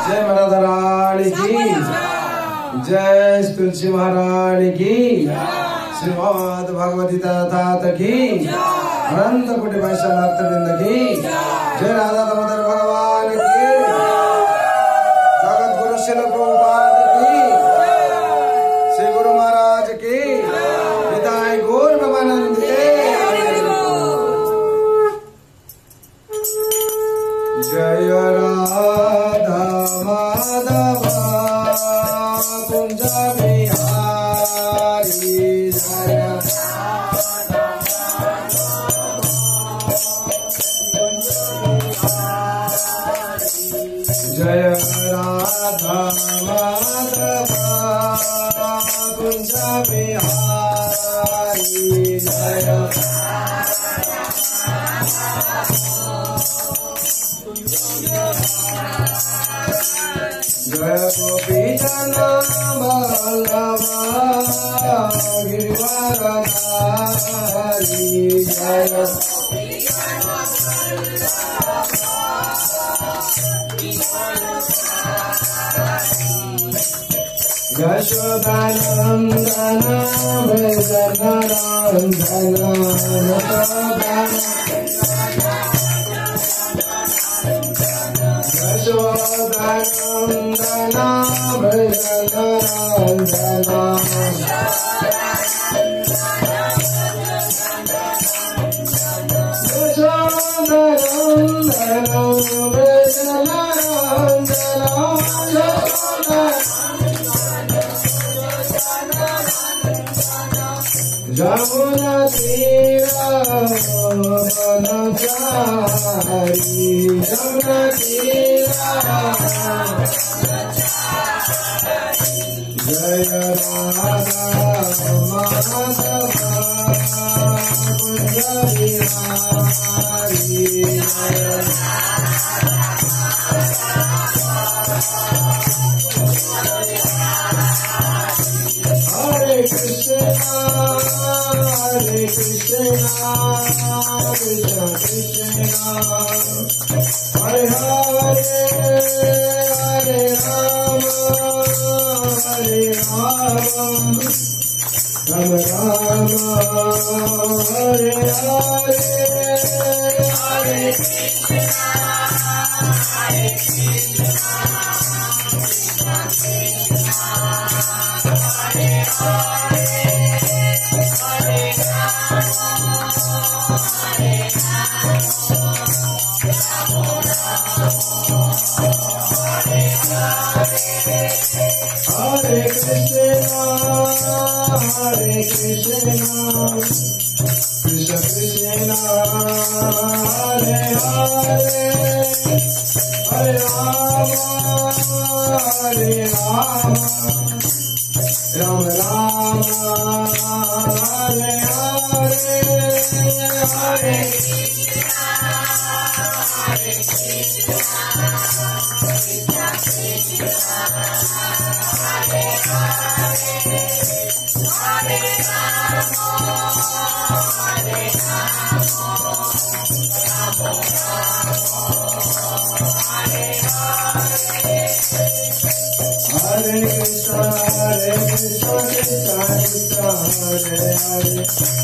जय राधा रानी की जय, तुलसी महारानी की, श्रीमद भगवती तात की, अनंत कोटि वैष्णव भक्तवृंद की जय, राधा दामोदर भगवान की, जगत गुरु श्रील प्रभुपाद की, श्री गुरु महाराज की, निताई गौर प्रेमानंद के जय राधा माधव कुंज बिहारी जय जय राधा माधव कुंज बिहारी जय जय गोपी जना बल्लभा गिरिवरधारी जय यशोदानंदन भजनरंजन यशोदानंदन जमुना तीरा बनचारी जमुना तीरा जय राधा माधव कुंज बिहारी हरे Krishna Krishna Krishna Hare Hare Hare Ram Ram Ram Hare Hare Hare Hare Krishna, Hare Krishna, Krishna Krishna, Hare Hare, Hare Rama, Hare Rama, Rama Rama, Hare Hare, Hare Hare Krishna, Krishna Krishna, Hare Hare,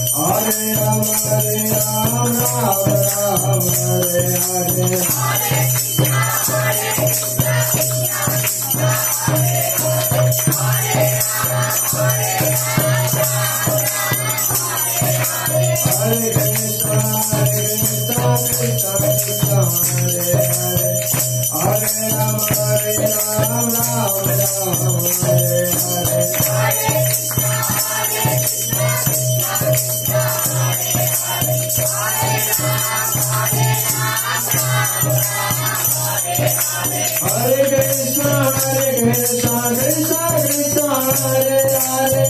Hare Rama, Rama Rama, Hare Hare. Hare Krishna, Krishna Krishna, Hare Hare, Hare Rama, Rama Rama, Hare Hare. Hare Krishna, Krishna Krishna, Hare Hare,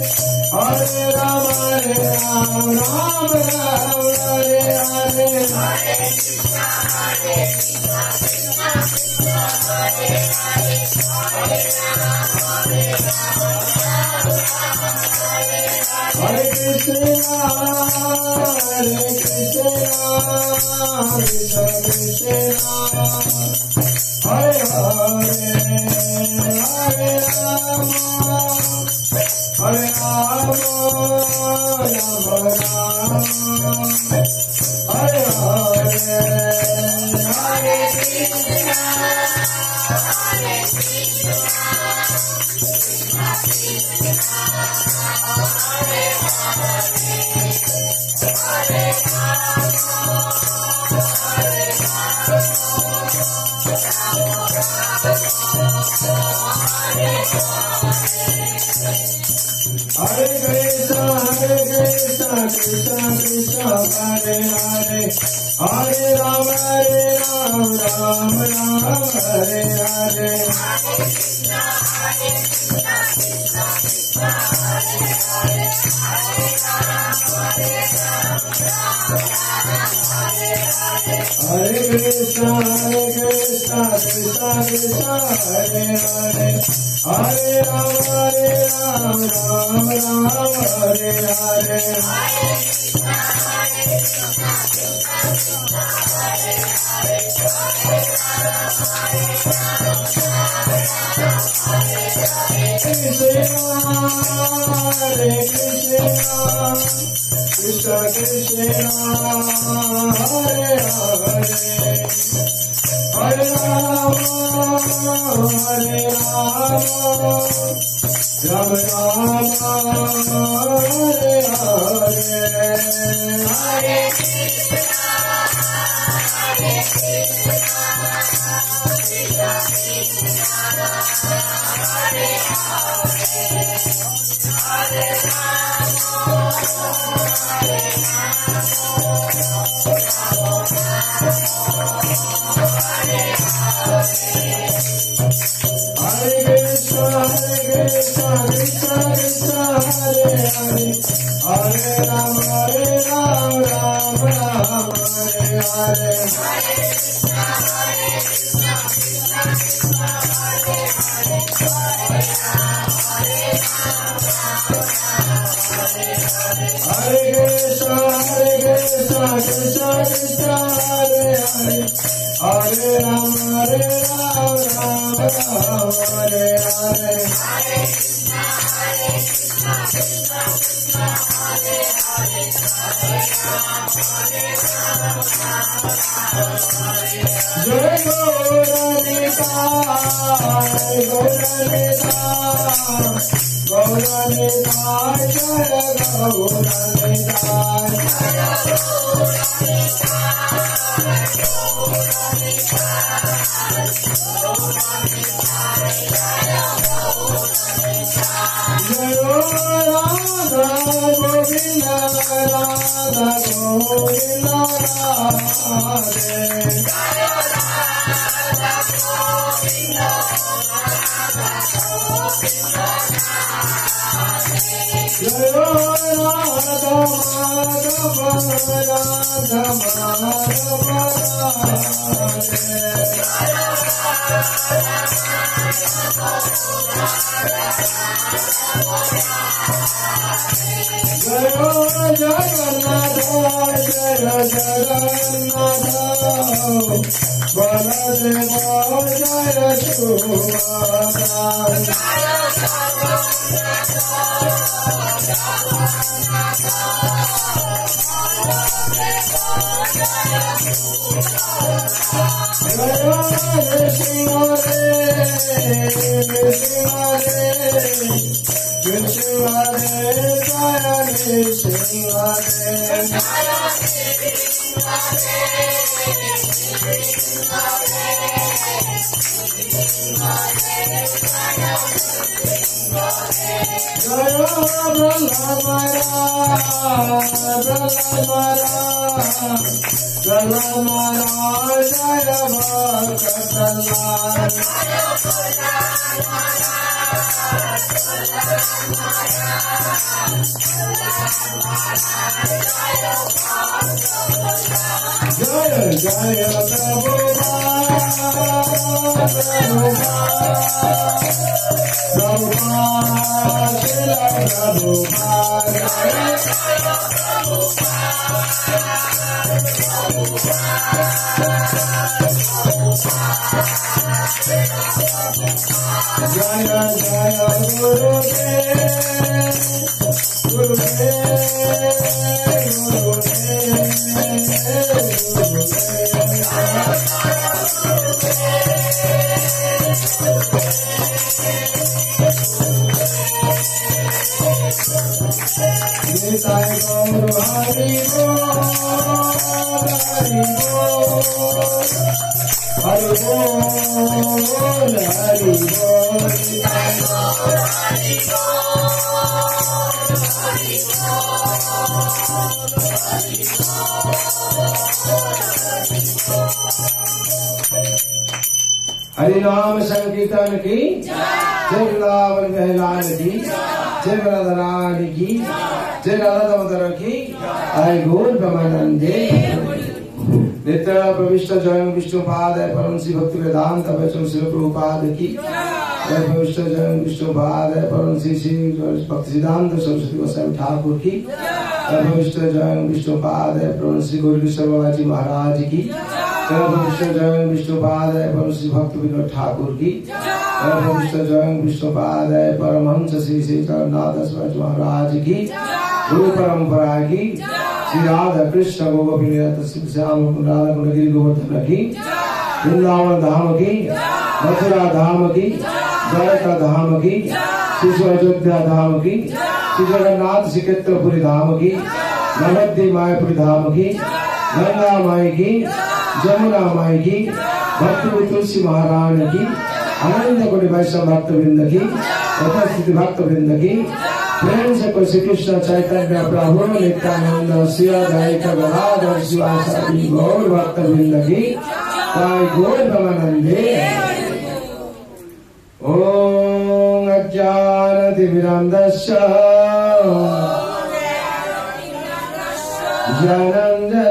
Hare Rama, Rama Rama, Hare Hare. Hare Krishna, Krishna Krishna, Hare Hare Hare Rama Rama Rama Hare Hare Hare Krishna Hare Krishna Krishna Hare Hare Hare Hare Krishna, Krishna Krishna, Hare Hare, Hare Rama, Rama Rama, Hare Hare. Hare Krishna, Krishna Krishna, Hare Hare, Hare Rama, Hare Hare. Hare Krishna, Krishna Krishna, Hare Hare, Hare Rama, Rama Rama, Hare Hare. Hare Krishna, Krishna Krishna, Hare Hare, Hare Krishna, Krishna Hare Hare, Hare Rama, Rama Rama, Hare Hare. Hare Krishna, Krishna Krishna, Hare Hare, Hare Prabhupada जय जय गुरुदेव निताय गौर हरि बोल हरि बोल हरि बोल निताय गौर हरि हरि नाम संकीर्तन की जय वृंदावन कहलान की जय राधारानी की जय राधा दामोदर की आय गौर ब्रह्मानंदे नित्य प्रविष्ट जयं विष्णुपाद परम श्री भक्ति वेदांत वैष्णव श्री प्रभुपाद की जय प्रविष्ट जयं विष्णुपाद परम श्री भक्ति सिद्धांत सरस्वती गोस्वामी ठाकुर की जय प्रविष्ट जयं विष्णुपाद परम श्री गौरी किशोर बाबा जी महाराज की जय प्रविष्ट जयं विष्णुपाद परम श्री भक्त विनोद ठाकुर की जय प्रविष्ट जयं विष्णुपाद परमहंस श्री श्री जगन्नाथ दास महाराज की गुरु परंपरा की श्री राधा कृष्ण गोपी श्री श्याम राधा कुंडगिरी गोवर्धन की वृंदावन धाम की मथुरा धाम की द्वारका धाम की श्री अयोध्या धाम की श्री जगन्नाथ श्री क्षेत्रपुरी धाम की नवद्वीप मायापुरी धाम की गंगा माई की जमुना माई की भक्ति तुलसी महारानी की अनंत कोटि वैष्णव भक्त वृंद की उपस्थित भक्त वृंद की प्रेम से कोई श्री कृष्ण चैतन्य प्रभु नित्यानंद श्री अद्वैत गदाधर शिवासादि गौर भक्त वृंद की जय गौर ब्रह्मानंदे। ओम अज्ञानतिमिरान्धस्य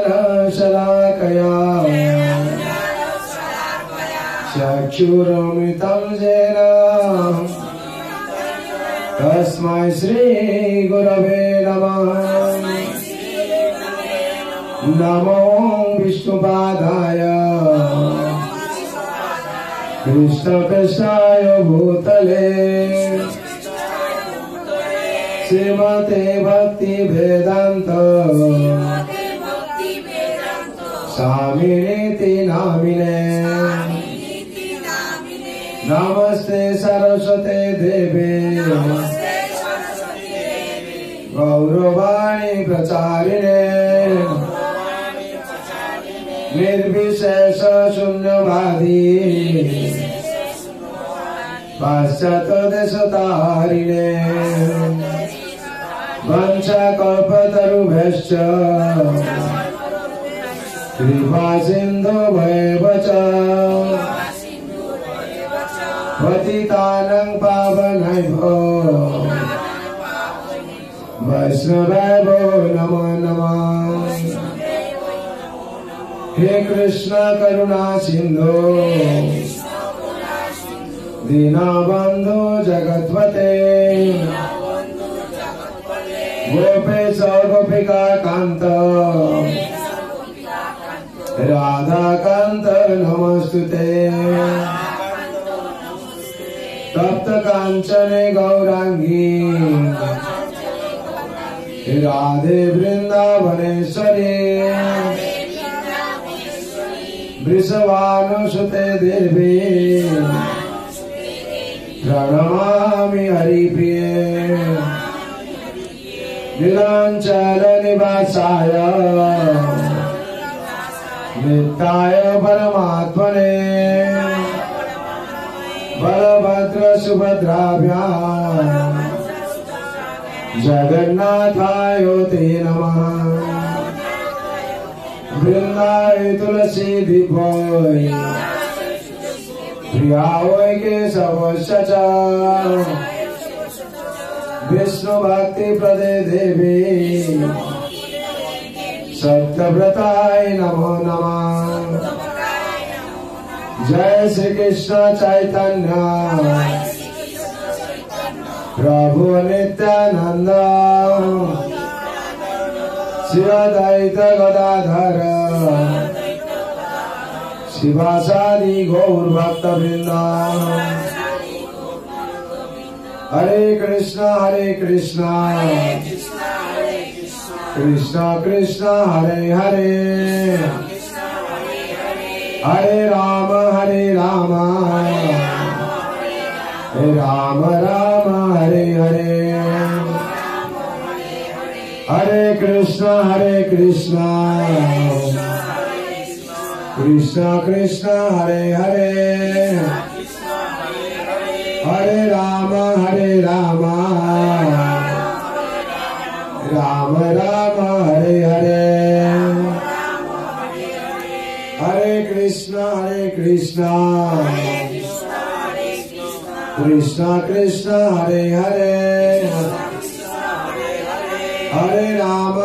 ज्ञानाञ्जनशलाकया चक्षुरुन्मिलितं येन तस्मै श्री गुरवे नमः। नमो विष्णुपादाय कृष्णपृष्ठाय भूतले श्रीमते भक्ति वेदांत स्वामिनेति नामिने नमस्ते सरस्वते देवे गौरवाणी प्रचारिणे निर्विशेष शून्यवादी पाश्चात्य देशतारिणे वंशकल्पतरुभ्यश्च कृपा सिन्धुभ्येव च पतितानां पावनेभ्यो वैष्णवेभ्यो नमो नमः। हे कृष्ण करुणा सिन्धु दीनबन्धु जगत्पते गोपेश गोपिका कांत राधा कांत नमस्तुते तप्त कांचने गौरांगी राधे वृंदावनेश्वरी वृषभानुसुते देवी प्रणमामि हरिप्रिये नीलांचल निवासाय नित्याय परमात्मने बलभद्र सुभद्राभ्यां जगन्नाथाय ते नमः। वृंदाय तुलसी दीपोय प्रियाय केशवस्य च विष्णु भक्ति प्रदे देवी सत्यव्रताय नमो नमः। जय श्री कृष्ण चैतन्य प्रभु नित्यानंद श्री अद्वैत गदाधर शिवासादि गौर भक्त वृंदा। हरे कृष्णा कृष्णा कृष्णा हरे हरे, हरे राम राम राम हरे हरे, हरे कृष्णा कृष्णा कृष्णा हरे हरे, हरे राम राम राम हरे हरे, हरे कृष्णा कृष्णा हरे हरे, हरे राम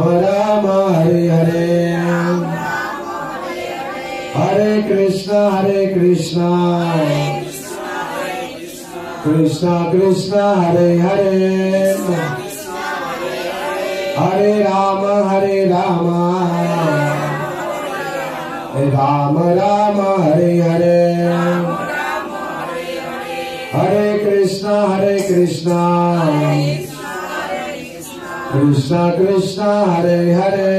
राम हरे हरे, हरे कृष्णा कृष्णा हरे हरे, हरे राम राम हरे हरे, हरे कृष्णा कृष्णा हरे हरे,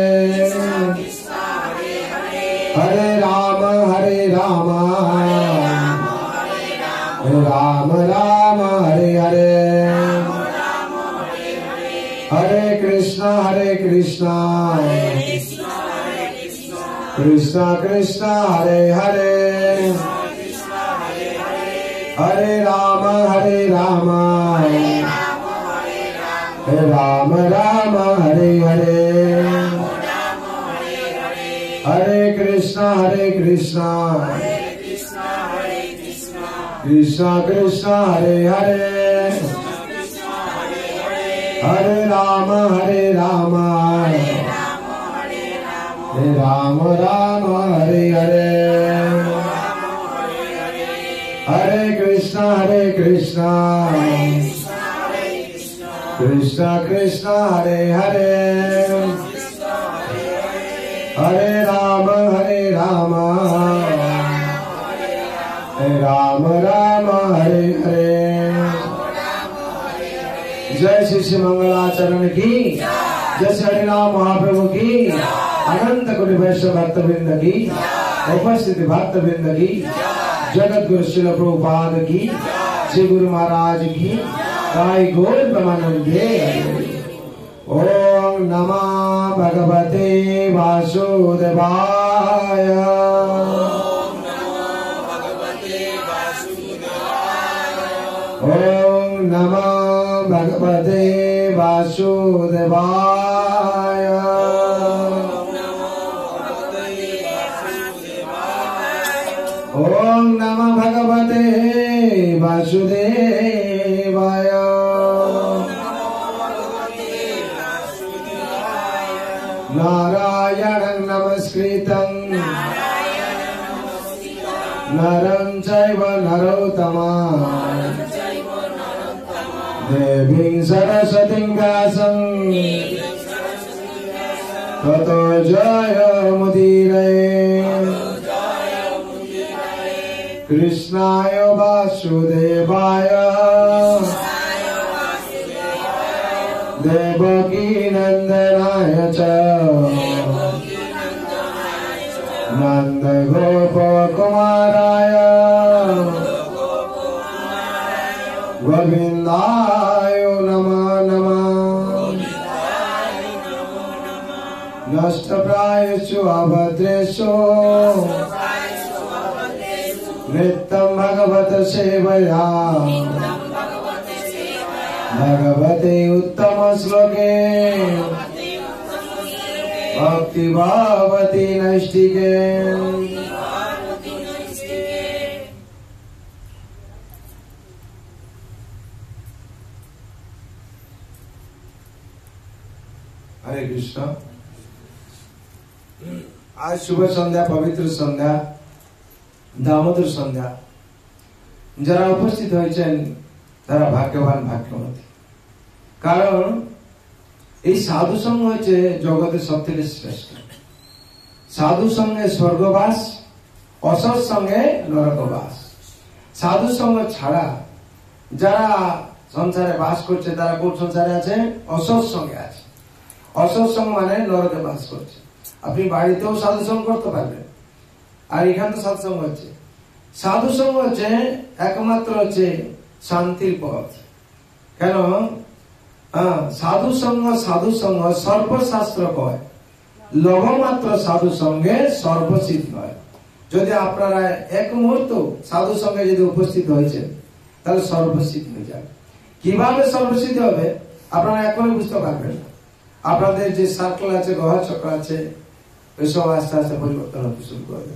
हरे राम राम हरे हरे, हरे कृष्णा कृष्णा हरे हरे, हरे राम राम हरे हरे, हरे कृष्णा कृष्णा हरे हरे, हरे राम राम हरे हरे, हरे कृष्णा कृष्णा हरे हरे, हरे राम राम हरे हरे। जय श्री मंगलाचरण की, जय श्री हरिनाम महाप्रभु की, अनंत कोटि वैष्णव भक्त वृंद की, उपस्थित भक्त वृंद की, जगत गुरु शिल प्रभुपाद की, श्री गुरु महाराज की, साई गौर ब्रह्मानंदे। ओम नमः भगवते वासुदेवाय, ओम नमः भगवते वासुदेवाय, ओम नमः भगवते वासुदेवाय, नारायणं नमस्कृतं नरं चैव नरोत्तमं, देवीं सरस्वतीं व्यासं ततो जयमुदीरये। कृष्णाय वासुदेवाय देवकी नंदनाय च नंद गोप कुमाराय गोविंदाय नमः नमः। नष्टप्रायेषु अभद्रेषु नित्यं भगवत सेवया, भगवते उत्तम श्लोके भक्ति भावती नैष्टिके। हरे कृष्ण। आज शुभ संध्या, पवित्र संध्या, दामोदर संध्या। जरा उपस्थित হয়েছেন তারা ভাগ্যবান ভাগ্যবতী, কারণ এই সাধু সঙ্গ হচ্ছে জগতের সব থেকে শ্রেষ্ঠ। সাধু সঙ্গে স্বর্গবাস, অসৎ সঙ্গে নরকবাস। সাধু সঙ্গ ছাড়া যারা সংসারে বাস করছে তারা কোন সংসারে আছে? অসৎ সঙ্গে আছে। অসৎ সঙ্গ মানে নরকে বাস করছে। আপনি বাড়িতেও সাধু সঙ্গ করতে পারবেন, আর এখানে তো সৎসঙ্গ হচ্ছে। সাধু সঙ্গ হচ্ছে একমাত্র হচ্ছে শান্তির পথ। কেন? সাধু সঙ্গ সর্বশাস্ত্র কয়, লবমাত্র সাধু সঙ্গে সর্বসিদ্ধ হয়। যদি আপনারা এক মুহূর্ত সাধু সঙ্গে যদি উপস্থিত হয়েছে তাহলে সর্বসিদ্ধ হয়ে যাবে। কিভাবে সর্বসিদ্ধ হবে আপনারা এখনই বুঝতে পারবেন না। আপনাদের যে সার্কেল আছে, গ্রহ চক্র আছে, এসব আস্তে আস্তে পরিবর্তন হতে শুরু করবে।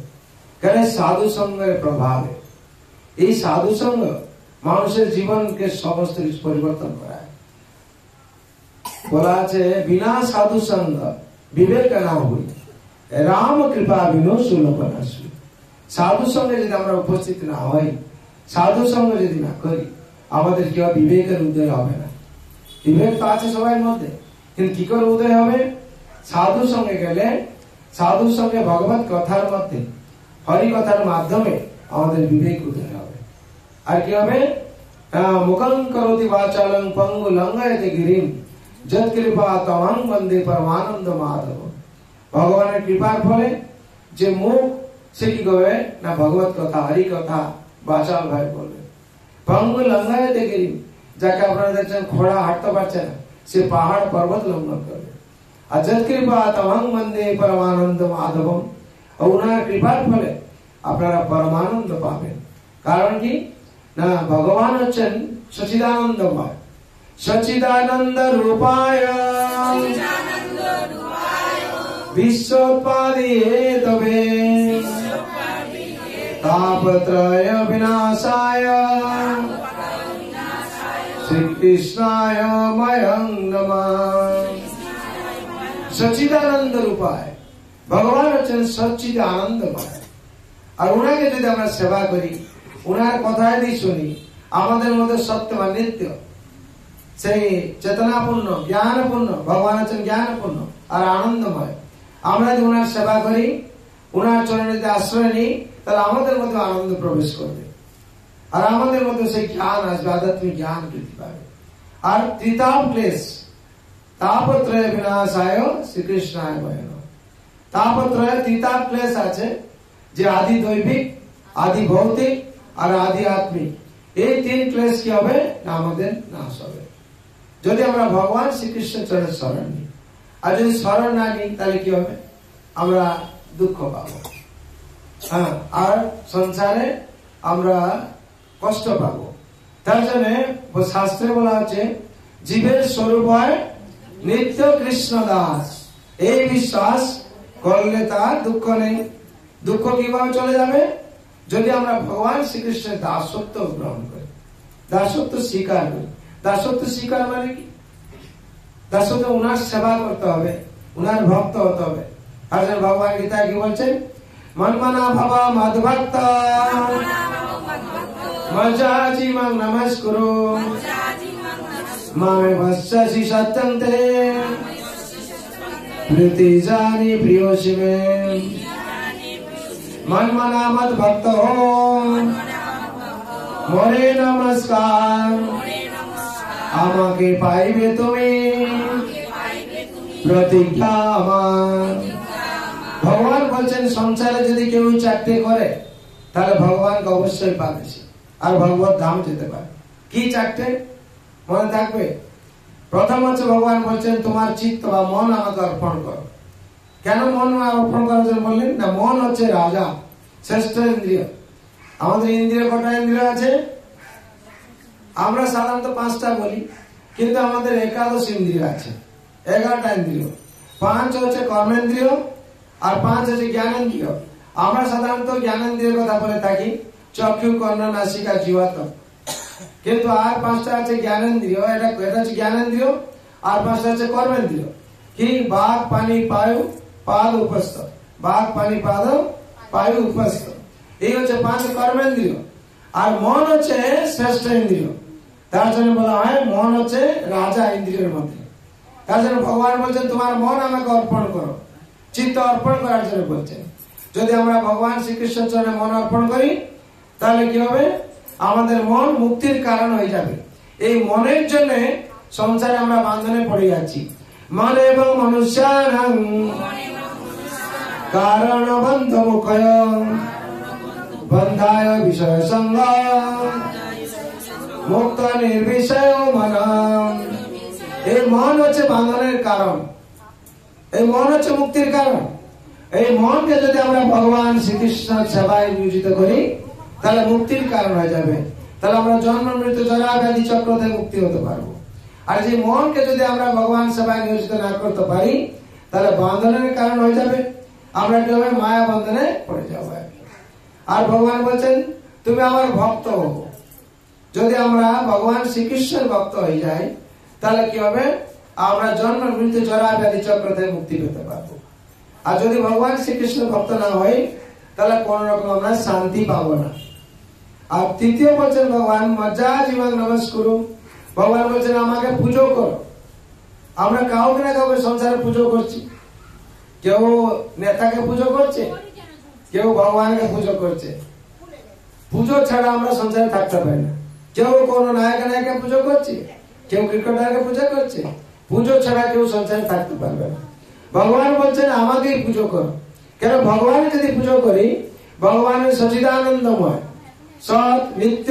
কেন? সাধু সঙ্গের প্রভাবে। এই সাধু সঙ্গ মানুষের জীবনকে সমস্ত কিছু পরিবর্তন করায়। বলা আছে বিনা সাধু সঙ্গ বিবেক না হই, রাম কৃপা বিনো সুলভ না শুই। সাধু সঙ্গে যদি আমরা উপস্থিত না হই, সাধু সঙ্গ যদি না করি, আমাদের কি হবে? বিবেকের উদয় হবে না। বিবেক তো আছে সবার মধ্যে, কিন্তু কি করে উদয় হবে? সাধু সঙ্গে গেলে, সাধু সঙ্গে ভগবত কথার মধ্যে, হরি কথার মাধ্যমে আমাদের বিবেক উদয় হবে। আর কি হবে? মুখং করোতি বাচালং পঙ্গু লঙ্ঘয়তে গিরিম যৎ কৃপা তমাং বন্দে পরমানন্দ মাধব। ভগবানের কৃপার ফলে যে মুখ, সে কি করবে না? ভগবত কথা, হরি কথা বাচাল ভাই বলবে। পঙ্গু লঙ্ঘয়তে গিরিম, যাকে আপনারা দেখছেন খোড়া হাঁটতে পারছে না, সে পাহাড় পর্বত লঙ্ঘন করবে। আর যৎ কৃপা তমাং বন্দে পরমানন্দ মাধবম, ওনার কৃপার ফলে আপনারা পরমানন্দ পাবেন। কারণ কি না? ভগবান হচ্ছেন সচিদানন্দময়। সচিদানন্দ রূপায় বিশ্বোৎপাদি হেতবে তাপত্রয় বিনাশায় শ্রীকৃষ্ণায় ময়ং নমঃ। সচিদানন্দ রূপায় ভগবান হচ্ছেন সচ্চিদানন্দময়। আর ওনাকে যদি আমরা সেবা করি, ওনার কথায় যদি শুনি, আমাদের মধ্যে সত্য বা নিত্য সেই চেতনাপূর্ণ, জ্ঞানপূর্ণ, ভগবান হচ্ছেন জ্ঞানপূর্ণ আর আনন্দময়। আমরা যদি ওনার সেবা করি, ওনার চরণে যদি আশ্রয় নিই, তাহলে আমাদের মধ্যে আনন্দ প্রবেশ করবে, আর আমাদের মধ্যে সেই জ্ঞান আসবে, আধ্যাত্মিক জ্ঞান বৃদ্ধি পাবে। আর ত্রিতাপ ক্লেশ তাপত্রয় বিনাশায় শ্রীকৃষ্ণায় ময় নমঃ। তাপত্রয় ত্রিতাপ ক্লেশ আছে, যে আদি দৈবিক, আদি ভৌতিক আর আদি আত্মিক। এই তিন ক্লেশ কি হবে না? আমাদের নাশ হবে যদি আমরা ভগবান শ্রীকৃষ্ণের চরণে শরণ নিই। আর যদি শরণ না নিই তাহলে কি হবে? আমরা দুঃখ পাবো, আর সংসারে আমরা কষ্ট পাবো। তার জন্য শাস্ত্রে বলা আছে জীবের স্বরূপ হয় নিত্য কৃষ্ণ দাস। এই বিশ্বাস করলে তার দুঃখ নেই। দুঃখ কিভাবে চলে যাবে? যদি আমরা ভগবান শ্রীকৃষ্ণের দাসত্ব গ্রহণ করি, দাসত্ব স্বীকার করি। দাসত্ব স্বীকার মানে কি? দাসত্ব উনার সেবা করতে হবে, উনার ভক্ত হতে হবে। আর ভগবান গীতা কি বলছেন? মনমনা ভাবা মদ্ভক্ত মজ্জাজি মাং নমস্কুরু মামে ভস্যসি সত্যন্তে প্রীতি জানি প্রিয়োসি মে। মনমনা মদ ভক্ত হো মোরে নমস্কার, আমাকে পাইবে তুমি প্রতিজ্ঞা আমার। ভগবান বলছেন সংসারে যদি কেউ চাকরি করে তাহলে ভগবানকে অবশ্যই পাবে সে, আর ভগবত ধাম যেতে পারে। কি চাকরি মনে থাকবে? প্রথম হচ্ছে ভগবান বলছেন তোমার চিত্ত বা মন আমাকে অর্পণ করো। কেন মন অর্পণ করার জন্য বললেন? না, মন হচ্ছে রাজা, শ্রেষ্ঠ ইন্দ্রিয়। আমাদের ইন্দ্রিয় কটা ইন্দ্রিয় আছে? আমরা সাধারণত 5টা বলি, কিন্তু আমাদের 11 ইন্দ্রিয় আছে, 11টা ইন্দ্রিয়। 5 হচ্ছে কর্মেন্দ্রিয় আর 5 হচ্ছে জ্ঞানেন্দ্রিয়। আমরা সাধারণত জ্ঞানেন্দ্রিয়ের কথা বলে থাকি, চক্ষু, কর্ণ, নাসিকা, জিহ্বা। কিন্তু আর 5টা আছে জ্ঞানেন্দ্রিয়। এটা হচ্ছে জ্ঞানেন্দ্রিয়। আর 5টা হচ্ছে কর্মেন্দ্রিয়। কি? বাঘ, পানি, পায়ু, পাদ, উপস্থ। বাঘ, পানি, পাদ, পায়ু, উপস্থ। এই হচ্ছে 5 কর্মেন্দ্রিয়। আর মন হচ্ছে শ্রেষ্ঠ ইন্দ্রিয়। তার জন্য বলা হয় মন হচ্ছে রাজা ইন্দ্রিয়ের মধ্যে। তার জন্য ভগবান বলছেন তোমার মন আমাকে অর্পণ করো, চিত্ত অর্পণ করার জন্য বলছেন। যদি আমরা ভগবান শ্রীকৃষ্ণের চরণে মন অর্পণ করি তাহলে কি হবে, আমাদের মন মুক্তির কারণ হয়ে যাবে। এই মনের জন্য সংসারে আমরা বান্ধনে পড়ে যাচ্ছি। মন এবং মনুষ্যানাং কারণ বন্ধ মুখয় বন্ধায় বিষয় সঙ্গ মুক্ত নির্বিষয় মন। এই মন হচ্ছে বান্ধনের কারণ, এই মন হচ্ছে মুক্তির কারণ। এই মনকে যদি আমরা ভগবান শ্রীকৃষ্ণের সেবায় নিয়োজিত করি তাহলে মুক্তির কারণ হয়ে যাবে। তাহলে আমরা জন্ম মৃত্যু জরা ব্যাধি চক্র থেকে মুক্তি হতে পারবো। আর যে মনকে যদি আমরা ভগবান সেবায় নিয়োজিত না করতে পারি তাহলে বান্ধনের কারণ হয়ে যাবে, আমরা কি হবে, মায়া বন্ধনে পড়ে যাবো। আর ভগবান বলছেন তুমি আমার ভক্ত হবো। যদি আমরা ভগবান শ্রীকৃষ্ণের ভক্ত হয়ে যাই তাহলে কি হবে, আমরা জন্ম মৃত্যু জরা ব্যাধি চক্র থেকে মুক্তি পেতে পারবো। আর যদি ভগবান শ্রীকৃষ্ণের ভক্ত না হই তাহলে কোন রকম আমরা শান্তি পাবো না। আর তৃতীয় বলছেন ভগবান মজ্জা জীবন নমস্কুরু। ভগবান বলছেন আমাকে পুজো করো। আমরা কাউকে না কাউকে সংসারে পুজো করছি। কেউ নেতাকে পুজো করছে, কেউ ভগবানকে পুজো করছে। পুজো ছাড়া আমরা সংসারে থাকতে পারি না। কেউ কোন নায়ক নায়িকা পুজো করছে, কেউ ক্রিকেটারকে পুজো করছে। পুজো ছাড়া কেউ সংসারে থাকতে পারবে না। ভগবান বলছেন আমাকেই পুজো করো। কেন, ভগবানের যদি পুজো করি, ভগবানের সচিদানন্দময়, সৎ, নিত্য,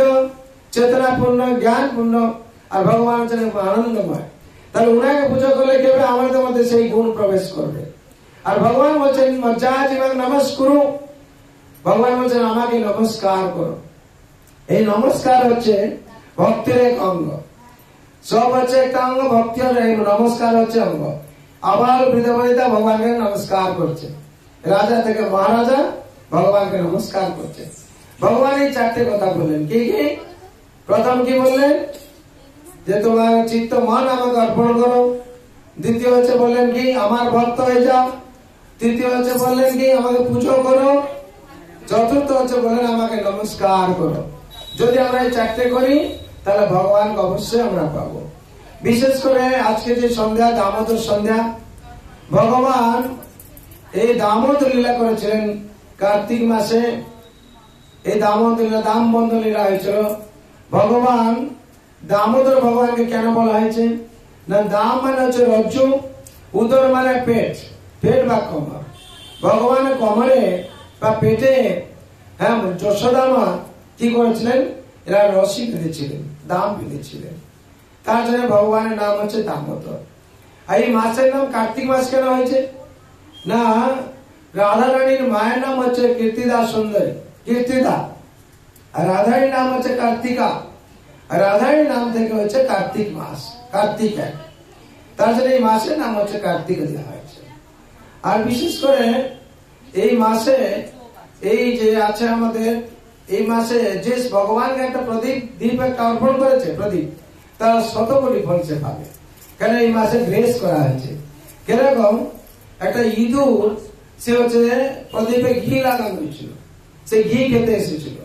চেতনাপূর্ণ, জ্ঞানপূর্ণ, আর ভগবান হচ্ছেন আনন্দময়। তাহলে উনাকে পুজো করলে কি হবে, আমাদের মধ্যে সেই গুণ প্রবেশ করবে। আর ভগবান বলছেন মজ্জা জীবন নমস্কুরু। ভগবান বলছেন আমাকে নমস্কার করো। এই নমস্কার হচ্ছে ভক্তির এক অঙ্গ। সব হচ্ছে একটা অঙ্গ, ভক্তি হচ্ছে নমস্কার হচ্ছে অঙ্গ। আবার বৃদ্ধবনিতা ভগবানকে নমস্কার করছে, রাজা থেকে মহারাজা ভগবানকে নমস্কার করছে। ভগবান এই চারটে কথা বললেন। কি কি? প্রথম কি বললেন, যে তোমার চিত্ত মন আমাকে অর্পণ করো। দ্বিতীয় হচ্ছে বললেন কি, আমার ভক্ত হয়ে যাও। তৃতীয় হচ্ছে বললেন কি, আমাকে পুজো করো। চতুর্থ হচ্ছে বললেন আমাকে নমস্কার করো। যদি আমরা এই চারটে করি তাহলে ভগবানকে অবশ্যই আমরা পাবো। বিশেষ করে আজকে যে সন্ধ্যা, দামোদর সন্ধ্যা, ভগবান এই দামোদর লীলা করেছিলেন কার্তিক মাসে। এই দামোদর লীলা, দাম বন্ধ লীলা হয়েছিল। ভগবান দামোদর ভগবানকে কেন বলা হয়েছে না, দাম মানে হচ্ছে রজ্জু, উদর মানে পেট, পেট বা কমর। ভগবানের কমরে বা পেটে, হ্যাঁ, যশোদা মা কি করেছিলেন, এরা রশি বেঁধেছিলেন, দাম বেঁধেছিলেন। তার জন্য ভগবানের নাম হচ্ছে দামোদর। আর এই মাসের নাম কার্তিক মাস কেন হয়েছে না, রাধা রানীর মায়ের নাম হচ্ছে কীর্তিদা সুন্দরী, কীর্তিদা। আর রাধারীর নাম হচ্ছে কার্তিকা। আর রাধারীর নাম থেকে হচ্ছে কার্তিক মাস, কার্তিক এক। তার জন্য এই মাসের নাম হচ্ছে কার্তিক দেওয়া হয়েছে। আর বিশেষ করে এই মাসে এই যে আছে আমাদের, এই মাসে যে ভগবানকে একটা প্রদীপ, দীপ একটা অর্পণ করেছে, প্রদীপ, তার 100 কোটি ফল সে পাবে। কেন, এই মাসে গ্রেস করা হয়েছে। কিরকম, একটা ইঁদুর, সে হচ্ছে প্রদীপে ঘি লাগানো হয়েছিল, সে ঘি খেতে এসেছিল।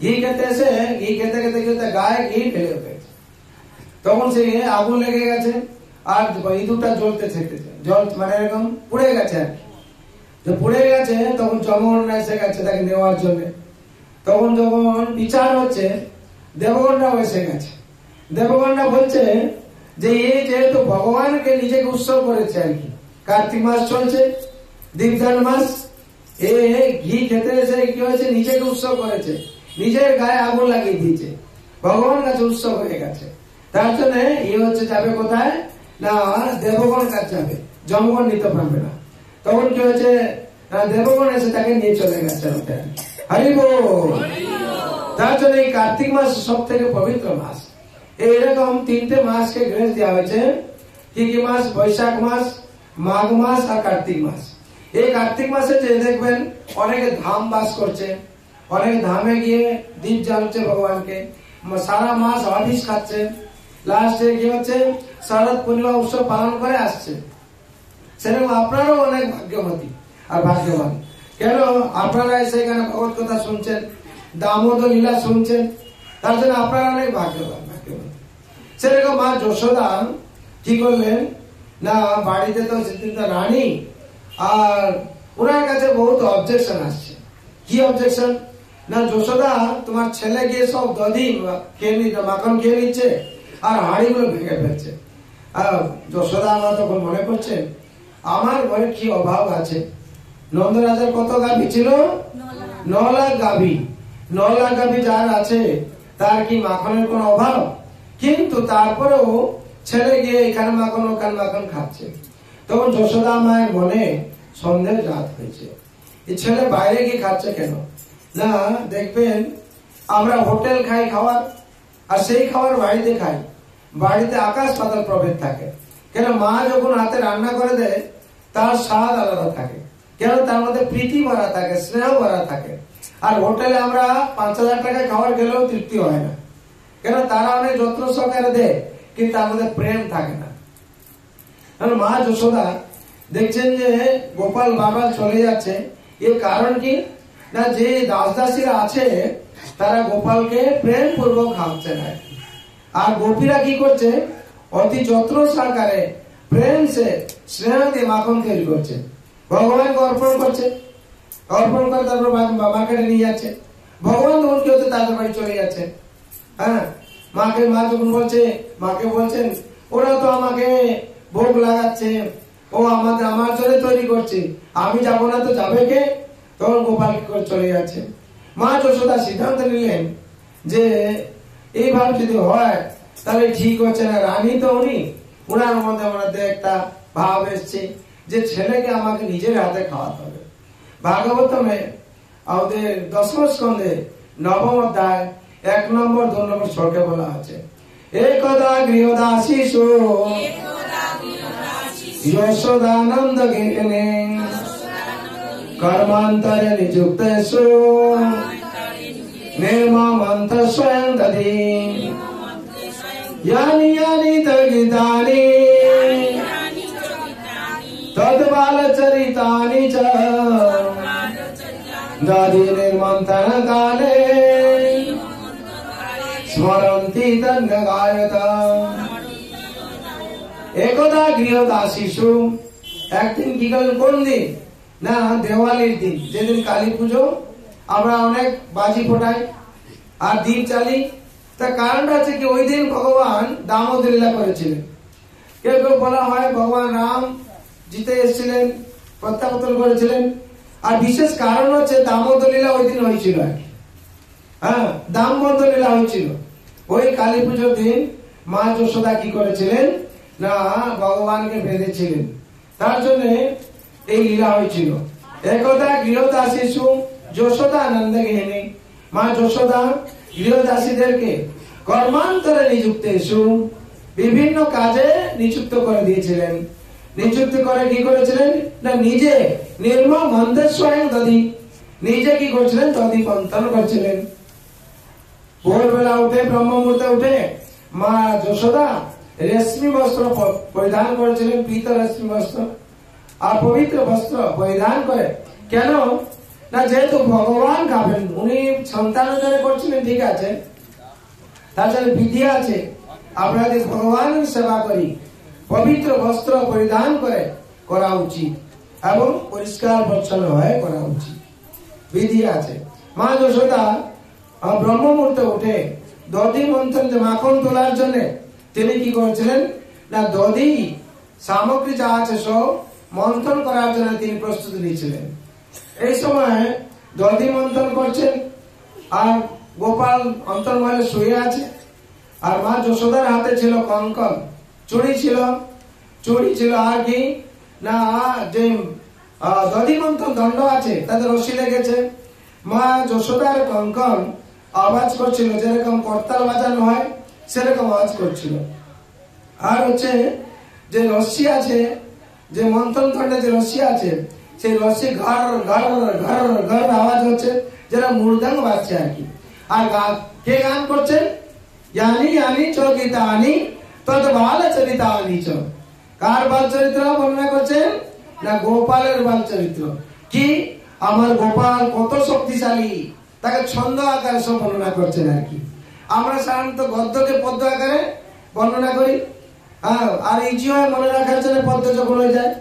ঘি খেতে এসে, ঘি খেতে খেতে খেতে গায়ে ঘি ঢেলে গেছে। তখন সে আগুন লেগে গেছে আর ইঁদুরটা জ্বলতে থেকেছে, জল মানে এরকম পুড়ে গেছে। আর পুড়ে গেছে তখন যমগণরা এসে গেছে তাকে নেওয়ার জন্য। তখন যখন বিচার হচ্ছে, দেবগণরা এসে গেছে। দেবগণরা বলছে যে এই যেহেতু ভগবানকে নিজেকে উৎসর্গ করেছে, আর কি কার্তিক মাস চলছে, দীপদান মাস, এ ঘি খেতে এসে কি হয়েছে, নিজেকে উৎসর্গ করেছে, নিজের গায়ে আগুন লাগিয়ে দিয়েছে, ভগবান কাছে উৎসর্গ হয়ে গেছে। তার জন্য এ হচ্ছে যাবে কোথায় না, দেবগণ কাছে যাবে, যমগণ নিতে পারবে না। তখন কি হয়েছে, দেবগণ এসে তাকে নিয়ে চলে গেছে। হরি বল। তার জন্য এই কার্তিক মাস সব থেকে পবিত্র মাস। এইরকম 3টে মাসকে গ্রেস দেওয়া হয়েছে। কি কি মাস? বৈশাখ মাস, মাঘ মাস আর কার্তিক মাস। এই কার্তিক মাসে যে দেখবেন অনেকে ধাম বাস করছে, অনেকে ধামে গিয়ে দীপ জ্বালছে ভগবানকে, সারা মাস হবিষ খাচ্ছে, লাস্টে কি হচ্ছে, শরৎ পূর্ণিমা উৎসব পালন করে আসছে। সেরকম আপনারাও অনেক ভাগ্যবতী আর ভাগ্যবান। কেন, আপনারা সেখানে ভগবত কথা শুনছেন, দামোদর লীলা শুনছেন, তার জন্য আপনারা অনেক ভাগ্যবান, ভাগ্যবতী। সেরকম মা যশোদা কি করলেন না বাড়িতে তো সেদিন তো রানী, আর ওনার কাছে বহুত অবজেকশন আসছে। কি অবজেকশন? না যশোদা তোমার ছেলে গিয়ে সব দধি খেয়ে নিচ্ছে, মাখন খেয়ে নিচ্ছে আর হাঁড়িগুলো ভেঙে ফেলছে। আর যশোদা আমার তখন মনে করছে আমার ঘরে কি অভাব আছে। নন্দরাজার কত গাভী ছিল? 9 লাখ গাভী। 9 লাখ গাভী যার আছে তার কি মাখনের কোন অভাব? কিন্তু তারপরেও ছেলে গিয়ে এখানে মাখন ওখানে মাখন খাচ্ছে। তখন যশোদা মায়ের মনে সন্দেহ জাত হয়েছে, এই ছেলে বাইরে গিয়ে খাচ্ছে কেন? না দেখবেন আমরা হোটেল খাই খাবার, আর সেই খাবার বাড়িতে খাই, বাড়িতে আকাশ পাতাল প্রভেদ থাকে। কেন? মা যখন হাতে রান্না করে দেয় তার স্বাদ আলাদা থাকে, কেন? তার মধ্যে প্রীতি ভরা থাকে, স্নেহ ভরা থাকে। আর হোটেলে আমরা 5,000 টাকায় খাবার খেলেও তৃপ্তি হয় না, কেন? তারা অনেক যত্ন সহকারে দেয় কিন্তু তার মধ্যে প্রেম থাকে না। মা যশোদা দেখছেন যে গোপাল বাবা চলে যাচ্ছে, এর কারণ কি? না যে দাস দাসীরা আছে তারা গোপালকে প্রেম পূর্বক খাওয়াচ্ছে না, আর গোপীরা কি করছে? অতি যত্ন সহকারে প্রেম সে স্নেহ দিয়ে মাখন তৈরি করছে, ভগবানকে অর্পণ করছে, অর্পণ করে তারপর মার্কেটে নিয়ে যাচ্ছে। ভগবান তখন কি হচ্ছে? তাদের বাড়ি চলে যাচ্ছে। হ্যাঁ, মাকে মা যখন বলছে, মাকে বলছেন ওরা তো আমাকে ভোগ লাগাচ্ছে, ও আমার জন্য তৈরি করছে, আমি যাবো না তো যাবে কে? তখন গোপাল চলে যাচ্ছে। মা যশোদা সিদ্ধান্ত নিলেন যে এইভাবে যদি হয় তাহলে ঠিক হচ্ছে না। রানী তো উনি, ওনার মধ্যে একটা ভাব এসছে যে ছেলেকে আমাকে নিজের হাতে খাওয়াতে হবে। ভাগবতমে আমাদের 10ম স্কন্ধে 9ম অধ্যায় 1 নম্বর 2 নম্বর শ্লোকে বলা আছে, একদা গৃহদাসীষু যশোদানন্দ গিরিনে কর্মান্তরে নিযুক্তেষু নির্মমন্থ স্বয়ং দধি यानि यानि तर्गितानि तद्बालचरितानि च दधि निर्मन्थन काले स्मरन्ति तन्नगायत। একদা গৃহদাসীষু, একদিন কি করলেন? কোন দিন? না দেওয়ালির দিন, যেদিন কালী পুজো আমরা অনেক বাজি ফোটাই আর দীপ জ্বালি। তার কারণটা আছে কি ওই দিন ভগবান দামোদর লীলা করেছিলেন। কেউ কেউ বলা হয় ভগবান রাম জিতে এসেছিলেন, প্রত্যাবর্তন করেছিলেন। আর বিশেষ কারণ হচ্ছে দামোদর লীলা ওই দিন হয়েছিল আর কি। হ্যাঁ, দামোদর লীলা হয়েছিল ওই কালী পুজোর দিন। মা যশোদা কি করেছিলেন? না ভগবানকে বেঁধেছিলেন, তার জন্য এই লীলা হয়েছিল। একদা গৃহদাসীষু যশোদা আনন্দ গৃহিণী, মা যশোদা গৃহদাসীদেরকে কর্মান্তরে নিযুক্তেষু, বিভিন্ন কাজে নিযুক্ত করে দিয়েছিলেন। নিযুক্ত করে কি করেছিলেন? না নিজে নির্মম মন্থ স্বয়ং দধি, নিজে কি করছিলেন? দধি মন্থন করছিলেন। ভোরবেলা উঠে ব্রহ্ম মুহূর্তে উঠে মা যশোদা রেশমি বস্ত্র পরিধান করেছিলেন, পীত রেশমি বস্ত্র আর পবিত্র বস্ত্র পরিধান করে। কেন? না যেহেতু ভগবান খাবেন, উনি সন্তানের জন্য করছিলেন, ঠিক আছে, তার জন্য বিধি আছে আপনাদের ভগবানের সেবা করি পবিত্র বস্ত্র পরিধান করে করা উচিত এবং পরিষ্কার পরিচ্ছন্ন হয়ে করা উচিত, বিধি আছে। মা যশোদা ব্রহ্ম মুহূর্তে উঠে দধি মন্থন, মাখন তোলার জন্য তিনি কি করেছিলেন? না দধি সামগ্রী যা আছে সব মন্থন করার জন্য তিনি প্রস্তুতি নিয়েছিলেন। এই সময় দধি মন্থন করছেন আর গোপাল অন্তর্মহলে শুয়ে আছে। আর মা যশোদার হাতে ছিল কঙ্কন, চুড়ি ছিল আর কি না যে দধি মন্থন দণ্ড আছে তাতে রশি লেগেছে। মা যশোদার কঙ্কন আওয়াজ করছিল, যেরকম করতাল বাজানো হয় সেরকম আওয়াজ করছিল। আর হচ্ছে যে রশি আছে, যে মন্থন দণ্ডে যে রশি আছে, সেই রশি ঘর ঘর ঘর ঘর আওয়াজ হচ্ছে, যেটা মৃদঙ্গ বাজছে আর কি। আর কে গান করছেন? यानी यानी चौकितानी तद बाल चरितानी च। কার বাল চরিত্র বর্ণনা করছেন? না গোপালের বাল চরিত্র। কি আমার গোপাল কত শক্তিশালী, তাকে ছন্দ আকারে সব বর্ণনা করছেন আর কি। আমরা সাধারণত গদ্যকে পদ্য আকারে বর্ণনা করি, আর ইজি হয় মনে রাখার জন্য পদ্য যখন হয়ে যায়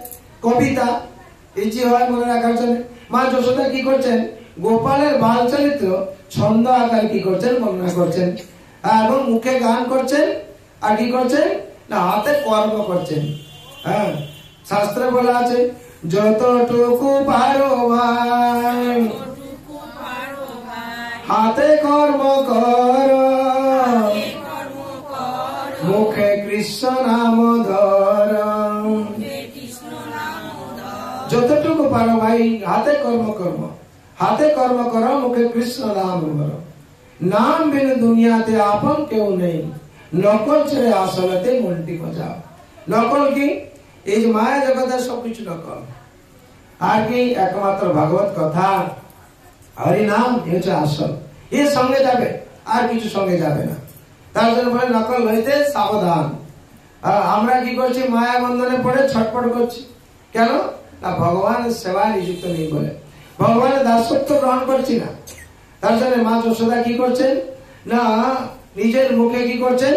কবিতা, ইজি হয় মনে রাখার জন্য মা যশোদা কি করছেন, গোপালের বাল চরিত্র ছন্দ আকার কি করছেন বর্ণনা করছেন, এবং মুখে গান করছেন আর কি করছেন না হাতে কর্ম করছেন। হ্যাঁ, শাস্ত্রে বলা আছে যতটুকু পারো ভাই হাতে কর্ম কর, মুখে কৃষ্ণ নাম ধর। যতটুকু পারো ভাই হাতে কর্ম কর্ম, হাতে কর্ম করো, মুখে কৃষ্ণ নাম ধরো। নাম বিন দুনিয়াতে আপন কেউ নেই, নকল ছেড়ে আসলতে মনটি বাজাও। নকল কি? এই যে মায়া জগতের সবকিছু নকল, আর কি একমাত্র ভাগবত কথা হরি নাম হচ্ছে আসল, এর সঙ্গে যাবে আর কিছু সঙ্গে যাবে না। তার জন্য বলে নকল হইতে সাবধান। আমরা কি করছি মায়া বন্ধনে পড়ে ছটপট করছি, কেন না ভগবানের সেবায় নিযুক্ত নেই বলে, ভগবানের দাসত্ব গ্রহণ করছি না। তার জন্য মা যশোদা কি করছেন না নিজের মুখে কি করছেন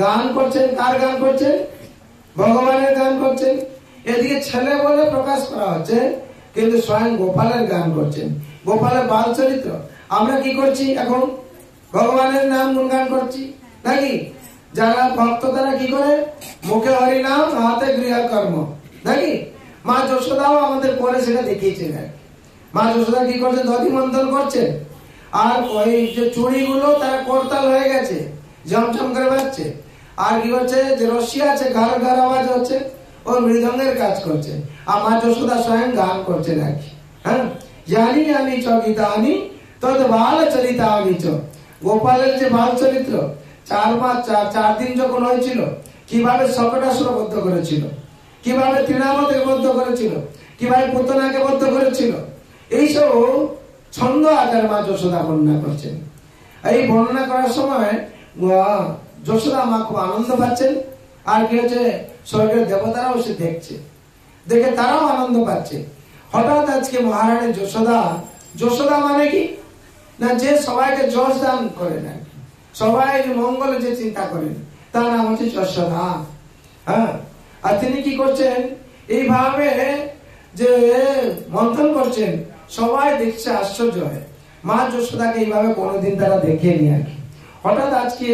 গান করছেন। কার গান করছেন? ভগবানের গান করছেন। এদিকে ছেলে বলে প্রকাশ করা হচ্ছে, কিন্তু স্বয়ং গোপালের গান করছেন, গোপালের বাল চরিত্র। আমরা কি করছি এখন? ভগবানের নাম গুণগান করছি নাকি? যারা ভক্ত তারা কি করে মুখে হরি নাম হাতে গৃহকর্ম নাকি? মা যশোদাও আমাদের পরে সেটা দেখিয়েছেন। মা যশোদা কি করছে দধি মন্থন করছে, আর ওই যে চুড়িগুলো তারা করতাল হয়ে গেছে, ঝমঝম করে বাজছে। আর কি করছে যে রশি আছে ঘর ঘর আওয়াজ হচ্ছে, ও মৃদঙ্গের কাজ করছে। আর মা যশোদা স্বয়ং গান করছে নাকি? হ্যাঁ, জানি আমি চকিতা আমি তদ বাল চরিতা আমি চ। গোপালের যে বাল চরিত্র 4 দিন যখন হয়েছিল, কিভাবে সকটাসুর বদ্ধ করেছিল, কিভাবে তৃণাবতকে বদ্ধ করেছিল, কিভাবে পুতনাকে বদ্ধ করেছিল, এইসব ছন্দ আকারে মা যশোদা বর্ণনা করছেন। এই বর্ণনা করার সময় যশোদা মা খুব আনন্দ পাচ্ছেন। আর কি হচ্ছে স্বর্গের দেবতারাও সে দেখছে, দেখে তারাও আনন্দ পাচ্ছে। হঠাৎ আজকে মহারানী যশোদা, যশোদা মানে কি না যে সবাইকে যশ দান করেন, সবাই মঙ্গলে যে চিন্তা করেন, তার নাম হচ্ছে যশোদা। হ্যাঁ, আর তিনি কি করছেন এইভাবে যে মন্থন করছেন, সবাই দেখছে আশ্চর্য হয়। মা যশোদাকে এইভাবে কোনোদিন তারা দেখেনি আর কি। হঠাৎ আজকে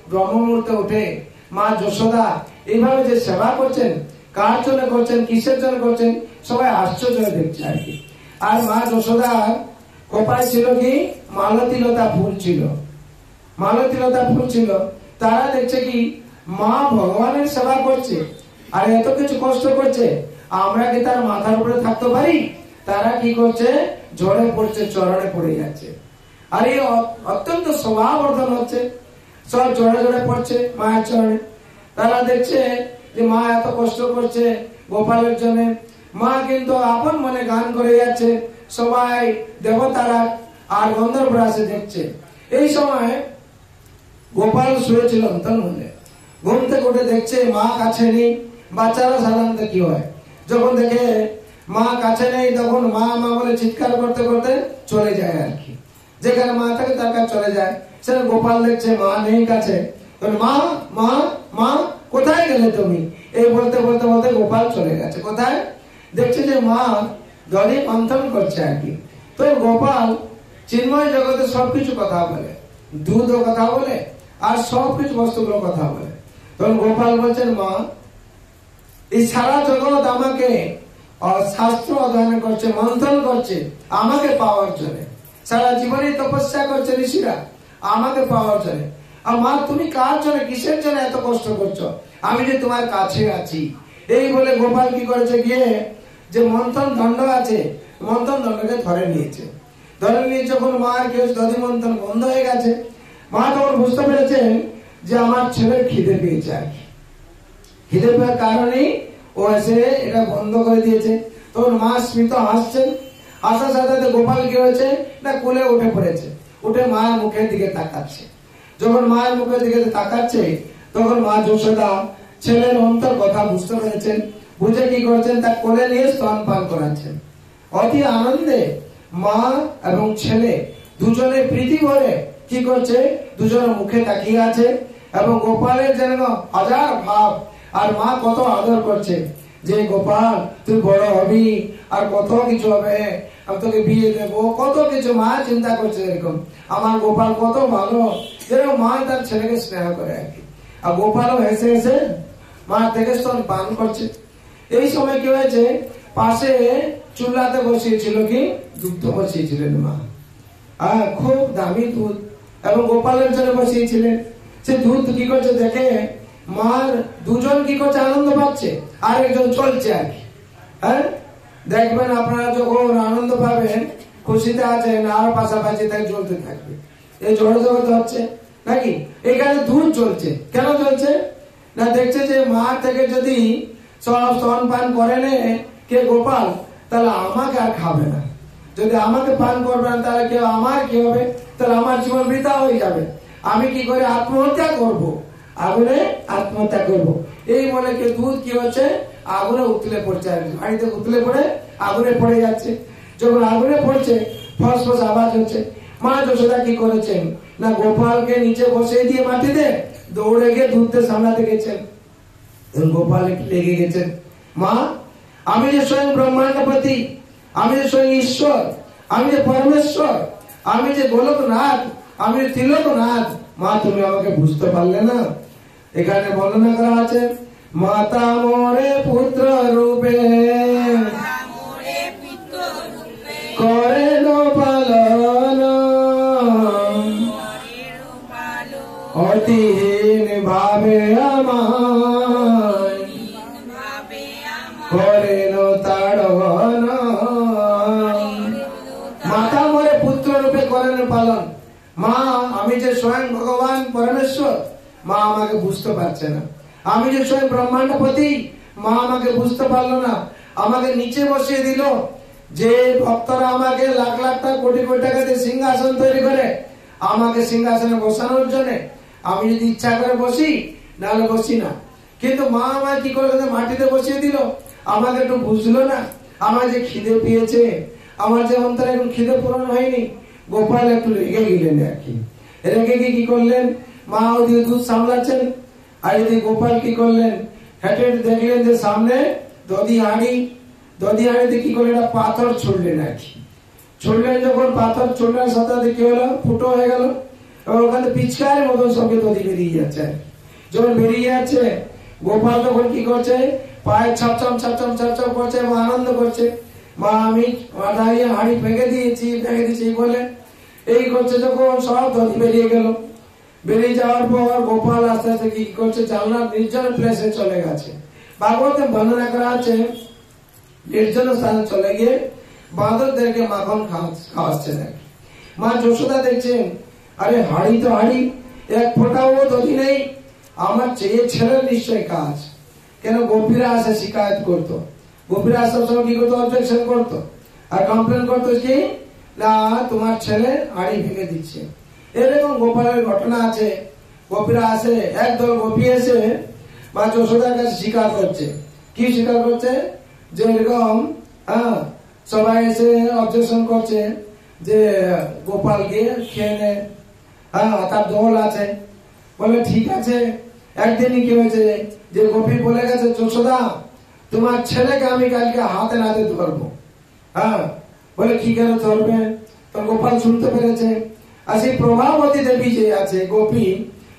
ব্রহ্ম মুহূর্তে উঠে মা যশোদা এইভাবে যে সেবা করছেন, কার জন্য করছেন, কিসের জন্য করছেন, সবাই আশ্চর্য হয়ে দেখছে আর কি। আর মা যশোদা কোপায় ছিল কি মালতীলতা ফুল ছিল, মালতীলতা ফুল ছিল। তারা দেখছে কি মা ভগবানের সেবা করছে আর এত কিছু কষ্ট করছে, আমরা কি তার মাথার উপরে থাকতে পারি? তারা কি করছে ঝরে পড়ছে, চরণে পড়ে যাচ্ছে। আর এই অত্যন্ত স্বভাবর্ধন হচ্ছে, সব জড়ে জড়ে পড়ছে মায়ের চরণে। তারা দেখছে যে মা এত কষ্ট করছে গোপালের জন্য, মা কিন্তু আপন মনে গান করে যাচ্ছে। সবাই দেবতারা আর গন্ধর্বরা এসে দেখছে। এই সময় গোপাল শুয়েছিল অন্তর্মনে, ঘুম থেকে উঠে দেখছে মা কাছে নেই। বাচ্চারা সাধারণত কি হয়, যখন দেখে মা কাছে নেই তখন মা মা বলে চিৎকার করতে করতে চলে যায় আর কি। যেখানে মা থাকে তার কাছে চলে যায়। সেখানে গোপাল দেখছে মা নেই কাছে, মা মা মা কোথায় গেলে তুমি, এই বলতে বলতে বলতে গোপাল চলে গেছে কোথায়, দেখছে যে মা দধি মন্থন করছে আর কি। তো গোপাল চিন্ময় জগতে সবকিছু কথা বলে, দুধও কথা বলে আর সবকিছু বস্তুগুলো কথা বলে। তখন গোপাল বলছেন মা এই সারা জগৎ আমাকে শাস্ত্র অধ্যয়ন করছে, মন্থন করছে আমাকে পাওয়ার জন্য, সারা জীবনে তপস্যা করছে ঋষিরা আমাকে পাওয়ার জন্য। আর মা তুমি কার জন্য কিসের জন্য এত কষ্ট করছো, আমি যে তোমার কাছে আছি। এই বলে গোপাল কি করেছে গিয়ে যে মন্থন দণ্ড আছে, মন্থন দণ্ডকে ধরে নিয়েছে। ধরে নিয়ে যখন মার কেউ দধি মন্থন বন্ধ হয়ে গেছে, মা তখন বুঝতে পেরেছেন যে আমার ছেলের খিদে পেয়েছে আর কি। খিদে পাওয়ার কারণেই ও এসে এটা বন্ধ করে দিয়েছে। তখন মা স্মিত হাসছেন, হাসার সাথে গোপাল কি হয়েছে না কোলে উঠে পড়েছে, উঠে মায়ের মুখের দিকে তাকাচ্ছে। যখন মায়ের মুখের দিকে তাকাচ্ছে তখন মা যশোদা ছেলের অন্তর কথা বুঝতে পেরেছেন, বুঝে কি করছেন তার কোলে নিয়ে স্তন পান করাচ্ছেন। অতি আনন্দে মা এবং ছেলে দুজনে প্রীতি ভরে কি করছে দুজনের মুখে তাকিয়ে আছে। এবং গোপালের যেন হাজার ভাব আর মা কত আদর করছে যে গোপাল তুই বড় হবি আর কত কিছু হবে, আমি তোকে বিয়ে দেবো, কত কিছু মা চিন্তা করছে। এরকম আমার গোপাল কত ভালো, যেরকম মা তার ছেলেকে স্নেহ করে আর কি। আর গোপালও হেসে হেসে মা থেকে স্তন পান করছে। এই সময় কি হয়েছে, পাশে চুলাতে বসিয়েছিল কি দুধ বসিয়েছিলেন মা, খুব দামি দুধ, এবং গোপালের জন্য বসিয়েছিলেন। সে দুধ কি করছে দেখে মার দুজন কি করছে আনন্দ পাচ্ছে, আর একজন চলছে আর কি। হ্যাঁ, দেখবেন আপনারা যখন আনন্দ পাবেন, খুশিতে আছেন, আর পাশাপাশি তাই চলতে থাকবে। এই জড় জগৎ হচ্ছে নাকি, এখানে দুধ চলছে। কেন চলছে না, দেখছে যে মা থেকে যদি সব স্তন পান করে নে কে গোপাল, তাহলে আমাকে আর খাবে না। যদি আমাকে পান করবে না তাহলে কেউ আমার কি হবে, তাহলে আমার জীবন বৃথা হয়ে যাবে। আমি কি করে আত্মহত্যা করব, আগুনে আত্মহত্যা করব। এই বলে কি দুধ কি হচ্ছে আগুনে উতলে পড়ছে, হাঁড়িতে উতলে পড়ে আগুনে পড়ে যাচ্ছে। যখন আগুনে পড়ছে ফস ফস আওয়াজ হচ্ছে। মা যশোদা কি করেছেন না, গোপালকে নিচে বসিয়ে দিয়ে মাটিতে দৌড়ে গিয়ে দুধকে সামলাতে গেছেন। গোপাল একটু লেগে গেছেন, মা আমি যে স্বয়ং ব্রহ্মাণ্ডপতি, আমি যে স্বয়ং ঈশ্বর, আমি যে পরমেশ্বর, আমি যে গোলকনাথ, আমি যে তিলকনাথ, মা তুমি আমাকে বুঝতে পারলে না। এখানে বর্ণনা করা আছে, মাতা মোরে পুত্র রূপে করেন পালন, অতিহীন ভাবে আমায় করেন তাড়ন। মাতা মোরে পুত্র রূপে করেন পালন। মা আমি যে স্বয়ং ভগবান পরমেশ্বর, মা আমাকে বুঝতে পারছে না। আমি যে স্বয়ং ব্রহ্মাণ্ডপতি, মা আমাকে বুঝতে পারলো না, আমাকে নিচে বসিয়ে দিল। যে ভক্তরা আমাকে লাখ লাখ টাকা কোটি কোটি টাকা দিয়ে সিংহাসন তৈরি করে আমাকে সিংহাসনে বসানোর জন্য, আমি যদি ইচ্ছা করে বসি নাহলে বসি না, কিন্তু মা আমায় কি করে মাটিতে বসিয়ে দিল, আমাকে একটু বুঝলো না। আমার যে খিদে পেয়েছে, আমার যে অন্তরে এখন খিদে পূরণ হয়নি। গোপাল একটু রেগে গেলেন আর কি। রেগে গিয়ে কি করলেন, মা ওদিকে দুধ সামলাচ্ছেন, আর এদিকে গোপাল কি করলেন, হেঁটে দেখলেন যে সামনে দধি হাঁড়িতে কি করলেন, একটা পাথর ছুড়লেন আর কি। ছুড়লেন, যখন পাথর ছুড়লেন সাথে সাথে কি হলো, ফুটো হয়ে গেল, এবং ওখানে পিচকারের মতন সঙ্গে দধি বেরিয়ে যাচ্ছে। যখন বেরিয়ে যাচ্ছে, গোপাল তখন কি করছে, পায়ে ছাপছাপ ছাপছাপ ছাপছাপ করছে এবং আনন্দ করছে। মা আমি দাঁড়িয়ে হাঁড়ি ভেঙে দিয়েছি বলে এই করছে। যখন সব দধি বেরিয়ে গেল, বেরিয়ে যাওয়ার পর গোপাল আস্তে আস্তে কি করছে, জানলার নির্জন প্লেসে চলে গেছে। ভাগবতে বর্ণনা করা আছে, নির্জন স্থানে চলে গিয়ে বাঁদরদেরকে মাখন খাওয়াচ্ছে নাকি। মা যশোদা দেখছেন, আরে হাঁড়ি তো হাঁড়ি, এক ফোঁটাও দধি নেই, আমার চেয়ে ছেলের নিশ্চয় কাজ। কেন গোপীরা আসে শিকায়ত করতো, গোপীরা আসার সময় কি করতো, অবজেকশন করতো আর কমপ্লেন করতো কি না তোমার ছেলে হাঁড়ি ভেঙে দিচ্ছে। এরকম গোপালের ঘটনা আছে। গোপীরা আসে, একদল গোপী এসে মা যশোদার কাছে স্বীকার করছে। কি স্বীকার করছে, যে এরকম সবাই এসে অবজেকশন করছে যে গোপালকে খেয়ে নে, তার দল আছে। বলে ঠিক আছে। একদিনই কি হয়েছে, যে গোপী বলে গেছে, যশোদা তোমার ছেলেকে আমি কালকে হাতে নাতে ধরবো। বলে কি কেন ধরবে, তো গোপাল শুনতে পেরেছে। আর সেই প্রভাবতী দেবী যে আছে গোপী,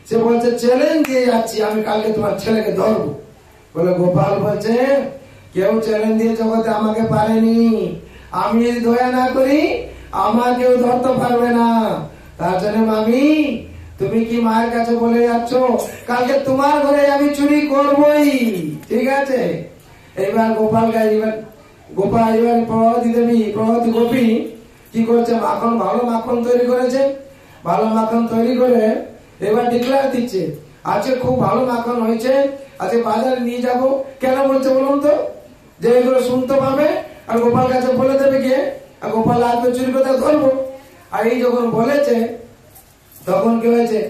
সে বলছে চ্যালেঞ্জ দিয়ে যাচ্ছি, আমি কালকে তোমার ছেলেকে ধরবো। বলে গোপাল বলছে কেউ চ্যালেঞ্জ দিয়ে জগতে আমাকে পারেনি, আমি যদি দয়া না করি আমাকেও ধরতে পারবে না। তার জন্য মামি তুমি কি মায়ের কাছে বলে যাচ্ছ কালকে তোমার ঘরে আমি চুরি করবই, ঠিক আছে। এইবার গোপাল এবার প্রভাবতী দেবী, প্রভাবতী গোপী কি করছে, মাখন, ভালো মাখন তৈরি করেছে। ভালো মাখন তৈরি করে এবার ডিক্লেয়ার দিচ্ছে, আজকে খুব ভালো মাখন হয়েছে, আজকে বাজারে নিয়ে যাব। কেন বলছে বলুন তো, যে এগুলো শুনতে পাবে আর গোপাল কাছে বলে দেবে গিয়ে, আর গোপাল আজকে চুরি করতে ধরবো। আর এই যখন বলেছে তখন কি হয়েছে,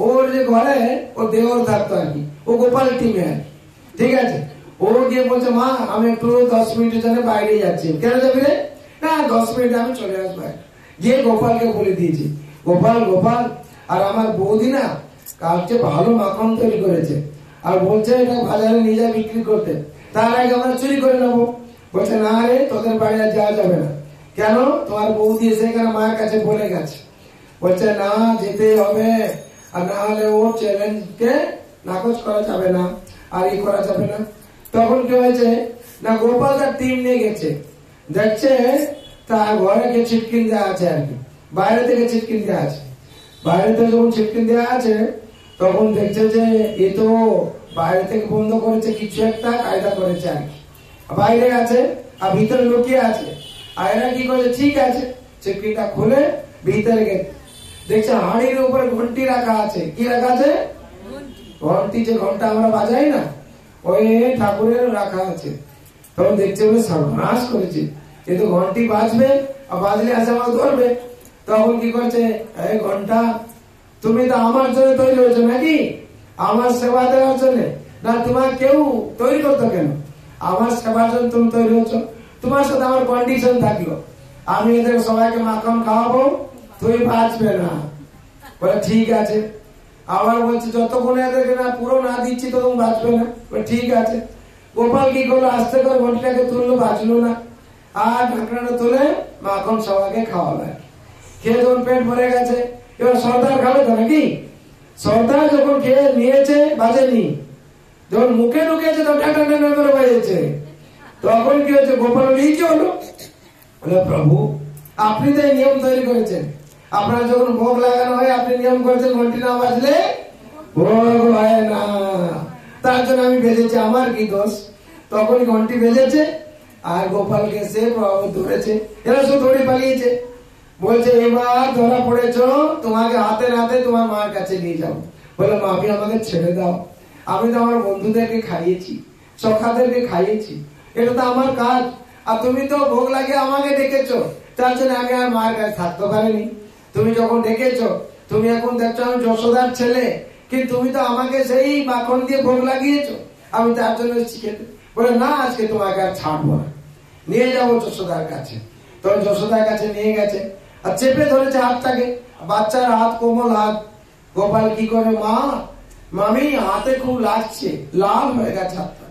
ওর যে ঘরে ও দেওর থাকতো আর কি, ও গোপাল টিমে আর কি, ঠিক আছে। ও গিয়ে বলছে মা আমি একটু 10 মিনিটের জন্য বাইরে যাচ্ছি। কেন যাবি রে, না 10 মিনিটে আমি চলে আসবো। গিয়ে গোপালকে বলে দিয়েছি, গোপাল আর আমার বৌদি না কালকে ভালো মাখন তৈরি করেছে, আর বলছে এটা বাজারে নিয়ে যা বিক্রি করতে, তার আগে আমরা চুরি করে নেবো। বলছে না রে, তোদের বাড়ি আর যাওয়া যাবে না। কেন? তোমার বৌদি এসে এখানে মায়ের কাছে বলে গেছে। বলছে না, যেতে হবে, আর না হলে ও চ্যালেঞ্জকে নাকচ করা যাবে না, আর ই করা যাবে না। তখন কি হয়েছে না, গোপাল তার টিম নিয়ে গেছে, দেখছে তার ঘরে কে ছিটকিন দেওয়া আছে আর কি, বাইরে থেকে ছিটকিন দেওয়া আছে। বাইরে থেকে যখন ছিটকিন দেওয়া আছে তখন দেখছে যে এ তো বাইরে থেকে বন্ধ করেছে, কিছু একটা কায়দা করেছে আর কি, বাইরে আছে আর ভিতরে লুকিয়ে আছে। আর এরা কি করেছে, ঠিক আছে ছিটকিনটা খুলে ভিতরে গেছে, দেখছে হাড়ির উপরে ঘন্টি রাখা আছে। কি রাখা আছে? ঘন্টি, যে ঘন্টা আমরা বাজাই না, ওই ঠাকুরের রাখা আছে। তখন দেখছে বলে সর্বনাশ করেছে, কিন্তু ঘন্টি বাজবে, আর বাজলে আসে আমার ধরবে। তখন কি করছে, এই ঘন্টা তুমি তো আমার জন্য তৈরি হয়েছো নাকি, আমার সেবা দেওয়ার জন্য না? তোমার কেউ তৈরি করতো কেন? আমার সেবার জন্য তুমি তৈরি হচ্ছ। তোমার সাথে আমার কন্ডিশন থাকলো, আমি এদের সবাইকে মাখন খাওয়াবো, তুই বাঁচবে না। বলে ঠিক আছে। আবার বলছে যতক্ষণ এদেরকে না পুরো না দিচ্ছি তখন বাঁচবে না। বলে ঠিক আছে। গোপাল কি করলো, আস্তে করে ঘন্টিটাকে তুললো, বাঁচলো না। আর ঢাকনাটা তুলে মাখন সবাইকে খাওয়াবে। খেয়ে যখন পেট ভরে গেছে, এবার সর্দার খাবে তো নাকি? সর্দার যখন খেয়ে নিয়েছে, বাজেনি, যখন মুখে ঢুকেছে তখন টাটা টাটা করে বাজেছে। তখন কি হয়েছে, গোপাল কি হলো? বলে প্রভু, আপনি তো এই নিয়ম তৈরি করেছেন, আপনার যখন ভোগ লাগানো হয় আপনি নিয়ম করেছেন ঘন্টি না বাজলে ভোগ হয় না, তার জন্য আমি বেজেছি, আমার কি দোষ? তখন ঘন্টি বেজেছে আর গোপালকে সে প্রভু ধরেছে। এরা সব দৌড়ে পালিয়েছে। বলছে এবার ধরা পড়েছ, তোমাকে হাতে নাতে তোমার মার কাছে নিয়ে যাও। বলে মামি আমাকে ছেড়ে দাও, আমি তো আমার বন্ধুদেরকে খাইয়েছি, সখাদেরকে খাইয়েছি, এটা তো আমার কাজ, আর তুমি তো ভোগ লাগিয়ে আমাকে ডেকেছো, তার জন্য আমি আর মায়ের কাছে থাকতে পারিনি। তুমি যখন ডেকেছো, তুমি এখন দেখছো আমি যশোদার ছেলে, কিন্তু তুমি তো আমাকে সেই মাখন দিয়ে ভোগ লাগিয়েছো, আমি তার জন্য শিখেছি। বলে না, আজকে তোমাকে আর ছাড়বো না, নিয়ে যাবো যশোদার কাছে। তখন যশোদার কাছে নিয়ে গেছে আর চেপে ধরেছে হাতটাকে, বাচ্চার হাত, কোমল হাত। গোপাল কি করে, মা মামি হাতে খুব লাগছে, লাল হয়ে গেছে হাতটা,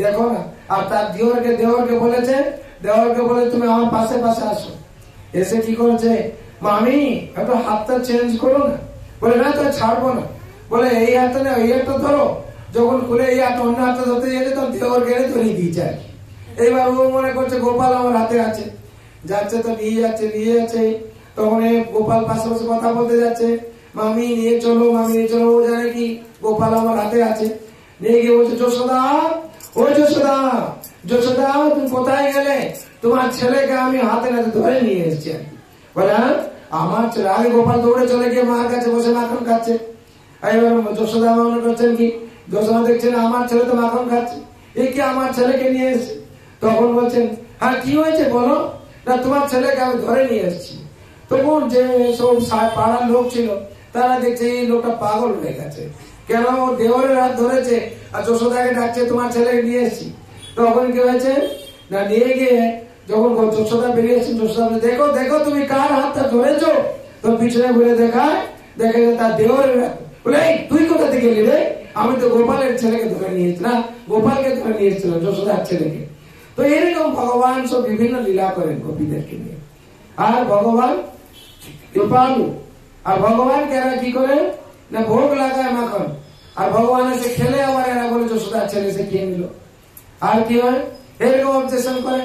দেখো না। আর তার দেওরকে বলেছে, দেওরকে বলে তুমি আমার পাশে পাশে আসো। এসে কি করেছে, মামি একটু হাতটা চেঞ্জ করো না। বলে না, তো ছাড়বো না। বলে এই হাতটা না, এই হাতটা ধরো। যখন খুলে এই হাত অন্য হাতটা ধরতে যেতে, তখন দেওর গেলে ধরিয়ে দিয়েছে আর কি। এইবার ও মনে করছে গোপাল আমার হাতে আছে, যাচ্ছে তো নিয়ে যাচ্ছে। তখন গোপাল পাশে পাশে কথা বলতে যাচ্ছে, মামি নিয়ে চলো, মামি নিয়ে চলো। ও জানে কি গোপাল আমার হাতে আছে। নিয়ে গিয়ে বলছে, যশোদা, ও যশোদা, যশোদা তুমি কোথায় গেলে? তোমার ছেলেকে আমি হাতে নাতে ধরে নিয়ে এসেছি। বলে আমার ছেলে? আগে গোপাল দৌড়ে চলে গিয়ে মার কাছে বসে মাখন খাচ্ছে। এবার যশোদা মনে করছেন কি, যশোদা দেখছেন আমার ছেলে তো মাখন খাচ্ছে, এ কি আমার ছেলেকে নিয়ে এসছে। তখন বলছেন, হ্যাঁ কি হয়েছে বলো। না, তোমার ছেলেকে আমি ধরে নিয়ে এসেছি। তখন যে সব পাড়ার লোক ছিল তারা দেখছে এই লোকটা পাগল হয়ে গেছে, কেন দেওরের হাত ধরেছে আর যশোদাকে ডাকছে তোমার ছেলেকে নিয়ে এসেছি। তখন কি হয়েছে না, নিয়ে গিয়ে যখন যশোদা বেরিয়েছেন, যশোদা দেখো দেখো তুমি কার হাতটা ধরেছো। তো পিছনে ঘুরে দেখায়, দেখে তার দেওরের হাত। বলে তুই কোথা থেকে গেলি রে? আমি তো গোপালের ছেলেকে ধরে নিয়েছিলাম, গোপালকে ধরে নিয়েছিলাম, যশোদার ছেলেকে। তো এরকম ভগবান সব বিভিন্ন লীলা করেন গোপীদেরকে নিয়ে। আর ভগবান কৃপালু, আর ভগবান এরা কি করে না, ভোগ লাগায় মাখন, আর ভগবান এসে খেলে আবার এরা বলে যশোদার ছেলে সে খেয়ে নিল। আর কি হয়, এরকম অবজেকশন করে।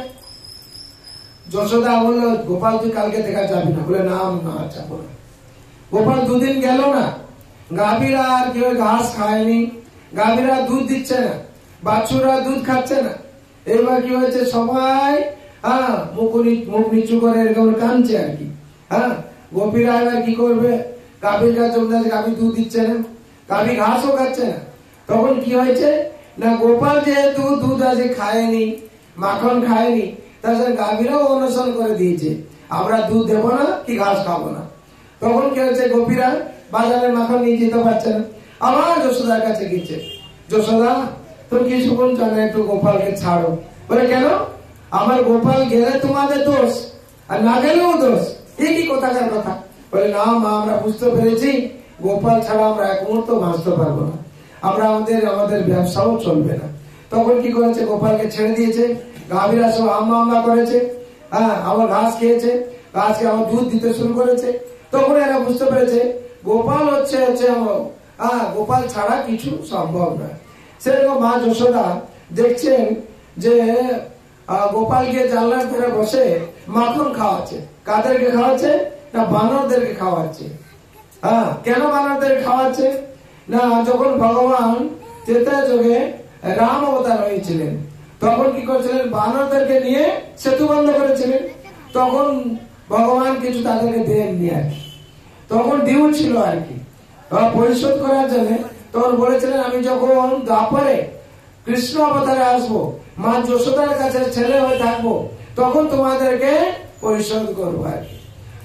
যশোদা বললো, গোপাল তুই কালকে দেখা যাবি না। বলে না যাবো না। গোপাল দুদিন গেল না, গাভীরা আর কেউ ঘাস খায়নি, গাভীরা দুধ দিচ্ছে না, বাছুরা দুধ খাচ্ছে না। এবার কি হয়েছে, সবাই মুখ নিচু করে এরকম কাঁদছে আর কি। গোপীরা এবার কি করবে, গাভীর কাছে গাভী দুধ দিচ্ছে না, গাভী ঘাসও খাচ্ছে না। তখন কি হয়েছে না, গোপাল যেহেতু দুধ আজকে খায়নি, মাখন খায়নি, তাছাড়া গাভীরাও অনুসরণ করে দিয়েছে, আমরা দুধ দেবো না কি ঘাস খাবো না। তখন কি হয়েছে, গোপীরা বাজারে মাখন নিয়ে যেতে পারছে না, আবার যশোদার কাছে গিয়েছে। যশোদা তুমি কিছু বলছো না, একটু গোপালকে ছাড়ো। বলে কেন, আমার গোপাল গেলে তোমাদের দোষ, আর না গেলেও দোষ, এই কি কোথাকার কথা। বলে না মা, আমরা বুঝতে পেরেছি গোপাল ছাড়া আমরা এক মুহূর্ত বাঁচতে পারবো না, আমরা আমাদের ব্যবসাও চলবে না। তখন কি করেছে, গোপালকে ছেড়ে দিয়েছে, গাভীরা সব আমা করেছে, হ্যাঁ, আবার ঘাস খেয়েছে, ঘাসকে আবার দুধ দিতে শুরু করেছে। তখন এরা বুঝতে পেরেছে গোপাল হচ্ছে গোপাল ছাড়া কিছু সম্ভব নয়। সেরকম মা যশোদা দেখছেন যে গোপালকে জানলার ধারে বসে মাখন খাওয়াচ্ছে। কাদেরকে খাওয়াচ্ছে? না, বানরদেরকে খাওয়াচ্ছে। হ্যাঁ, কেন বানরদের খাওয়াচ্ছে? না, যখন ভগবান ত্রেতা যুগে রাম অবতার হয়েছিলেন তখন কি করেছিলেন, বানরদেরকে নিয়ে সেতু বন্ধ করেছিলেন। তখন ভগবান কিছু তাদেরকে দেননি আর কি, তখন ডিউ ছিল আর কি পরিশোধ করার জন্য। তখন বলেছিলেন আমি যখন দ্বাপরে কৃষ্ণ অবতারে আসবো, মা যশোদার কাছে ছেলে হয়ে থাকবো, তখন তোমাদেরকে পরিশোধ করবো আর কি।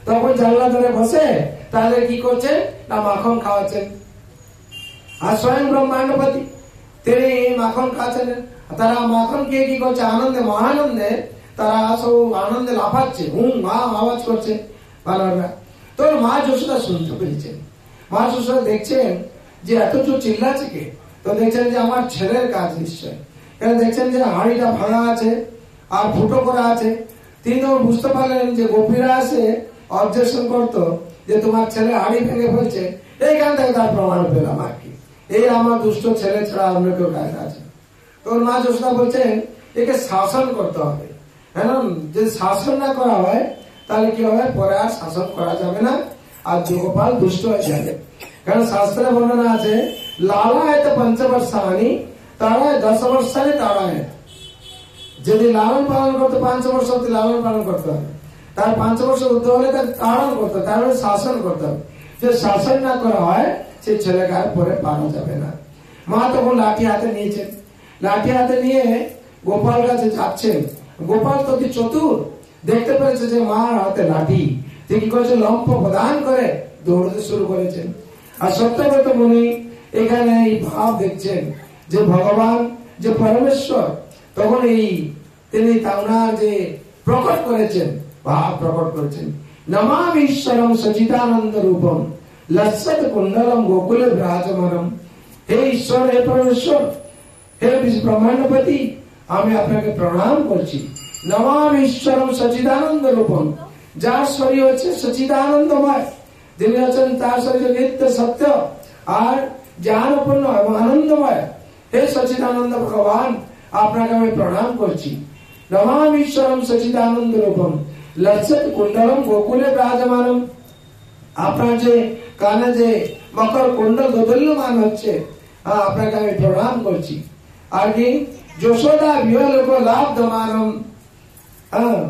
তখন জানলা ধরে বসে তাদের কি করছে না, মাখন খাওয়াচ্ছেন। আর স্বয়ং ব্রহ্মাণ্ডপতি তিনি মাখন খাচ্ছেন। তারা মাখন খেয়ে কি করছে, আনন্দে মহানন্দে তারা সব আনন্দে লাফাচ্ছে, আওয়াজ করছে বানররা। তো মা যশোদা শুনতে পেরেছেন। মা যশোদা দেখছেন যে এত জোর চিল্লাচ্ছে কে, তো দেখছেন যে আমার ছেলের কাজ নিশ্চয়। কেন দেখছেন যে হাঁড়িটা ভাঙা আছে আর ফুটো করা আছে। তিনি তখন বুঝতে পারলেন যে গোপীরা আসে অবজেকশন করতো যে তোমার ছেলে হাঁড়ি ভেঙে ফেলছে, এইখান থেকে তার প্রমাণ পেলাম আর কি, এই আমার দুষ্ট ছেলে ছাড়া অন্য কেউ কাজ আছে। তখন মা যশোদা বলছেন একে শাসন করতে হবে। হ্যাঁ, যদি শাসন না করা হয় তাহলে কি হবে, পরে আর শাসন করা যাবে না, আর গোপাল দুষ্ট হয়ে যাবে। কারণ শাস্ত্রে বর্ণনা আছে লালায়ত পঞ্চবর্ষানি তারায় 10 বর্ষানি তারায়। যদি লালন পালন করতে 5 বর্ষ অব্দি লালন পালন করতে হবে, তার 5 বর্ষ উর্ধ্ব হলে তার তাড়ন করতে হবে, তার শাসন করতে হবে। যদি শাসন না করা হয় সেই ছেলেকে আর পরে পাওয়া যাবে না। মা তখন লাঠি হাতে নিয়েছেন, লাঠি হাতে নিয়ে গোপাল কাছে যাচ্ছেন। গোপাল তো কি চতুর, দেখতে পেরেছে যে মার হাতে লাঠি, তিনি কি করেছে, লম্ফ প্রদান করে দৌড়তে শুরু করেছেন। আর সত্যব্রত মুনি এখানে এই ভাব দেখছেন যে ভগবান যে পরমেশ্বর, তখন তিনি তার যে প্রকট করেছেন, ভাব প্রকট করেছেন। নমামি ঈশ্বরম সচিদানন্দ রূপম লসৎ কুণ্ডলম গোকুলে বিরাজমানম। হে ঈশ্বর, হে পরমেশ্বর, হে ব্রহ্মাণ্ডপতি, আমি আপনাকে প্রণাম করছি। নমামি ঈশ্বরম সচিদানন্দ রূপম, যার শরীর হচ্ছে সচিদানন্দময়, তিনি হচ্ছেন তার শরীর নিত্য সত্য আর জ্ঞানপূর্ণ এবং আনন্দময়। হে সচিদানন্দ ভগবান, আপনাকে আমি প্রণাম করছি। নমামি ঈশ্বরম সচিদানন্দ রূপম লসৎ কুণ্ডলম গোকুলে বিরাজমানম। আপনার যে কানে যে মকর কুণ্ডল দোদল্যমান হচ্ছে, আপনাকে আমি প্রণাম করছি। আর কি যশোদা বিহলোক লাভ দমানম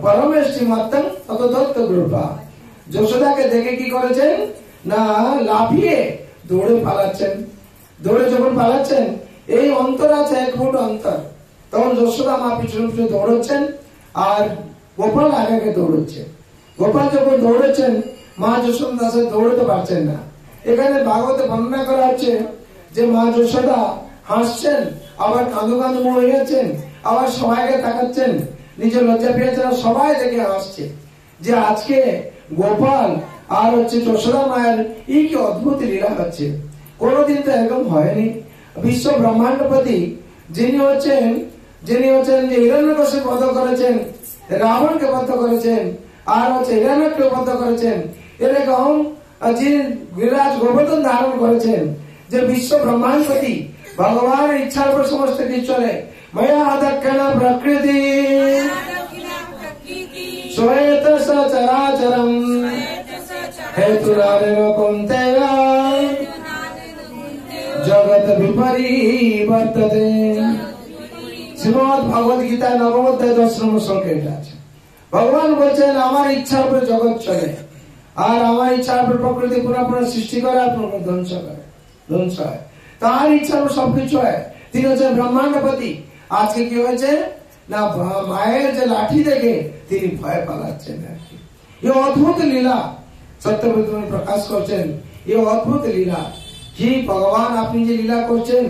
পরমেশ্বরী মাত্তম ততদত্ত কৃপা। যশোদাকে দেখে কি করেছেন না, লাফিয়ে দৌড়ে পালাচ্ছেন। দৌড়ে যখন পালাচ্ছেন, এই অন্তর আছে 1 ফুট অন্তর, তখন যশোদা মা পিছনে পিছনে দৌড়চ্ছেন আর গোপাল আগে দৌড়চ্ছে। গোপাল যখন দৌড়েছেন, মা যশোদা দৌড়তে পারছেন না। এখানে ভাগবতে বর্ণনা করা হচ্ছে যে মা যশোদা হাসছেন, আবার কাঁদু কাঁদু হয়ে গেছেন, আবার সবাইকে তাকাচ্ছেন, নিজের লজ্জা পেয়েছেন, সবাই দেখে হাসছে যে আজকে গোপাল আর হচ্ছে যশোদা মায়ের এই কি অদ্ভুত লীলা হচ্ছে, কোনদিন তো এরকম হয়নি। বিশ্ব ব্রহ্মাণ্ডপতি যিনি হচ্ছেন যে হিরণ্যকশিপু বধ করেছেন, রাবণকে বধ করেছেন, আর হচ্ছে হিরণ্যকে বধ করেছেন, এরকম যিনি গিরিরাজ গোবর্ধন ধারণ করেছেন, যে বিশ্ব ব্রহ্মাণ্ডপতি ভগবানের ইচ্ছার উপর সমস্ত কিছু চলে। ময়া দক্ষিণ প্রকৃতি শ্বেত সচরাচরম হেতুরারেরকম তেরা জগৎ বিপরিবর্ততে। শ্রীমদ ভগবদ গীতা নবম অধ্যায় 10 নম্বর শ্লোকে এটা আছে। ভগবান বলছেন আমার ইচ্ছার উপরে জগৎ চলে, আর আমার ইচ্ছার উপর প্রকৃতি পুনঃ সৃষ্টি করে আর ধ্বংস করে, ধ্বংস হয়। তার ইচ্ছার উপর সবকিছু হয়। তিনি হচ্ছেন ব্রহ্মাণ্ডপতি। আজকে কি হয়েছে না, মায়ের যে লাঠি দেখে তিনি ভয় পালাচ্ছেন আর কি। এই অদ্ভুত লীলা সত্যব্রত প্রকাশ করছেন। এই অদ্ভুত লীলা কি ভগবান আপনি যে লীলা করছেন,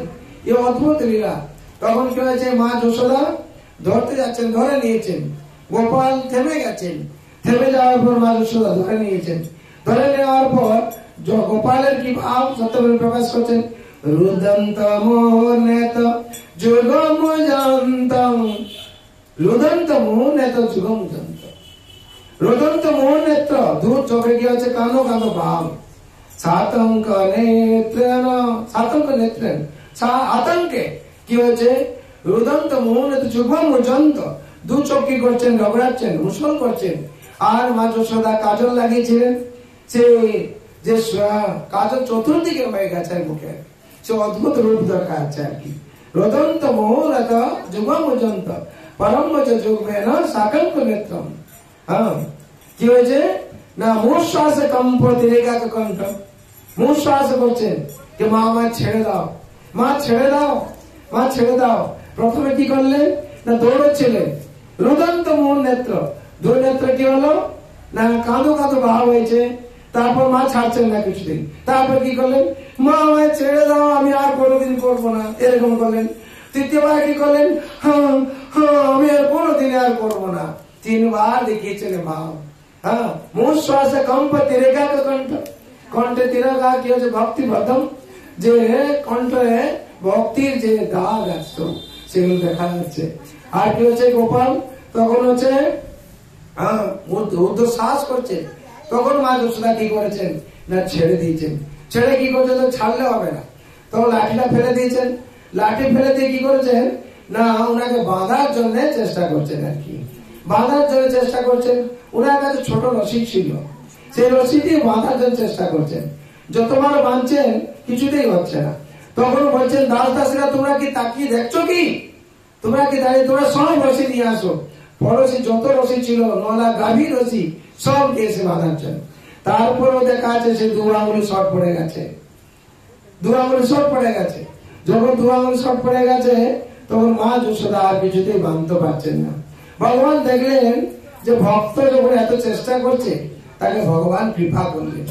এই অদ্ভুত লীলা। তখন কি হয়েছে, মা যশোদা ধরতে যাচ্ছেন, ধরে নিয়েছেন। গোপাল থেমে গেছেন, থেমে যাওয়ার পর মা যশোদা ধরে নিয়েছেন। ধরে নেওয়ার পর গোপালের কি ভাব সত্যব্রত প্রকাশ করছেন। রুদন্ত মোহনেত যুগমুজন্তম, রুদন্ত মোহনেত যুগমুজন্ত। রুদন্ত মোহনেত্র, দূর চোখে কি হচ্ছে কানো কানো ভাব। সাতঙ্ক নেত্রেন, সাতঙ্ক নেত্রেন, আতঙ্কে কি হচ্ছে রুদন্ত মোহনেত যুগমুজন্ত, দু চোখ কি করছেন, রগড়াচ্ছেন, মুসল করছেন। আর মা যশোদা কাজল লাগিয়েছিলেন, সে যে কাজল চতুর্দিকে হয়ে গেছে মুখে, সে অদ্ভুত রূপ দরকার আছে আর কি। রোদন্ত মোহনত যুগমুজন্ত পরমজ যুগমেন সাকল্প নেত্রম। হ্যাঁ, কি হয়েছে না, মূর্শ্বাস কম্প দিরেগাত কণ্ঠ, মূর্শ্বাস করছেন যে মা আমায় ছেড়ে দাও, মা ছেড়ে দাও, মা ছেড়ে দাও। প্রথমে কি করলেন না, দৌড়চ্ছিলেন। রুদন্ত মোহন নেত্র, দুই নেত্র কি হলো না, কাঁদো কাঁদো ভাব হয়েছে। তারপর মা ছাড়ছেন না কিছুদিন, তারপর কি করলেন, মা আমায় ছেড়ে দাও, আমি আর কোনোদিন করবো না, এরকম করলেন। তৃতীয়বার কি করলেন, হ্যাঁ হ্যাঁ আমি আর কোনোদিন আর করবো না, তিনবার দেখিয়েছিলেন মা। হ্যাঁ, মুখ শ্বাস কম্প তিরেগা কণ্ঠ, কণ্ঠে তিরেগা কি হচ্ছে ভক্তি বদ্ধম, যে কণ্ঠে ভক্তির যে দাগ আসতো সেগুলো দেখা যাচ্ছে। আর কি হচ্ছে গোপাল তখন হচ্ছে উর্ধ্বশ্বাস করছে, তখন মা যশোদা কি করেছেন না, ছেড়ে দিয়েছেন। ছেড়ে কি করছে, তো ছাড়লে হবে না, তখন লাঠিটা ফেলে দিয়েছেন। লাঠি ফেলে দিয়ে কি করেছেন না, ওনাকে বাঁধার জন্য চেষ্টা করছেন আর কি, বাঁধার জন্য চেষ্টা করছেন। ওনার কাছে ছোট রশি ছিল, সেই রশি দিয়ে বাঁধার জন্য চেষ্টা করছেন। যতবার বাঁধছেন কিছুতেই হচ্ছে না। তখন বলছেন, দাস দাসীরা তোমরা কি তাকিয়ে দেখছো কি, তোমরা কি দাঁড়িয়ে, তোমরা সব রশি নিয়ে আসো। পড়োশি যত রশি ছিল, নলা গাভী রশি সব এসে বাঁধার জন্য। তারপরেও দেখা আছে সে দু আঙুলি শর্ট পড়ে গেছে, দু আঙুলি শর্ট পড়ে গেছে। যখন দু আঙুলি শর্ট পড়ে গেছে তখন মা যশোদা আর কিছুতেই বাঁধতে পারছেন না। ভগবান দেখলেন যে ভক্ত যখন এত চেষ্টা করছে, তাকে ভগবান কৃপা করলেন।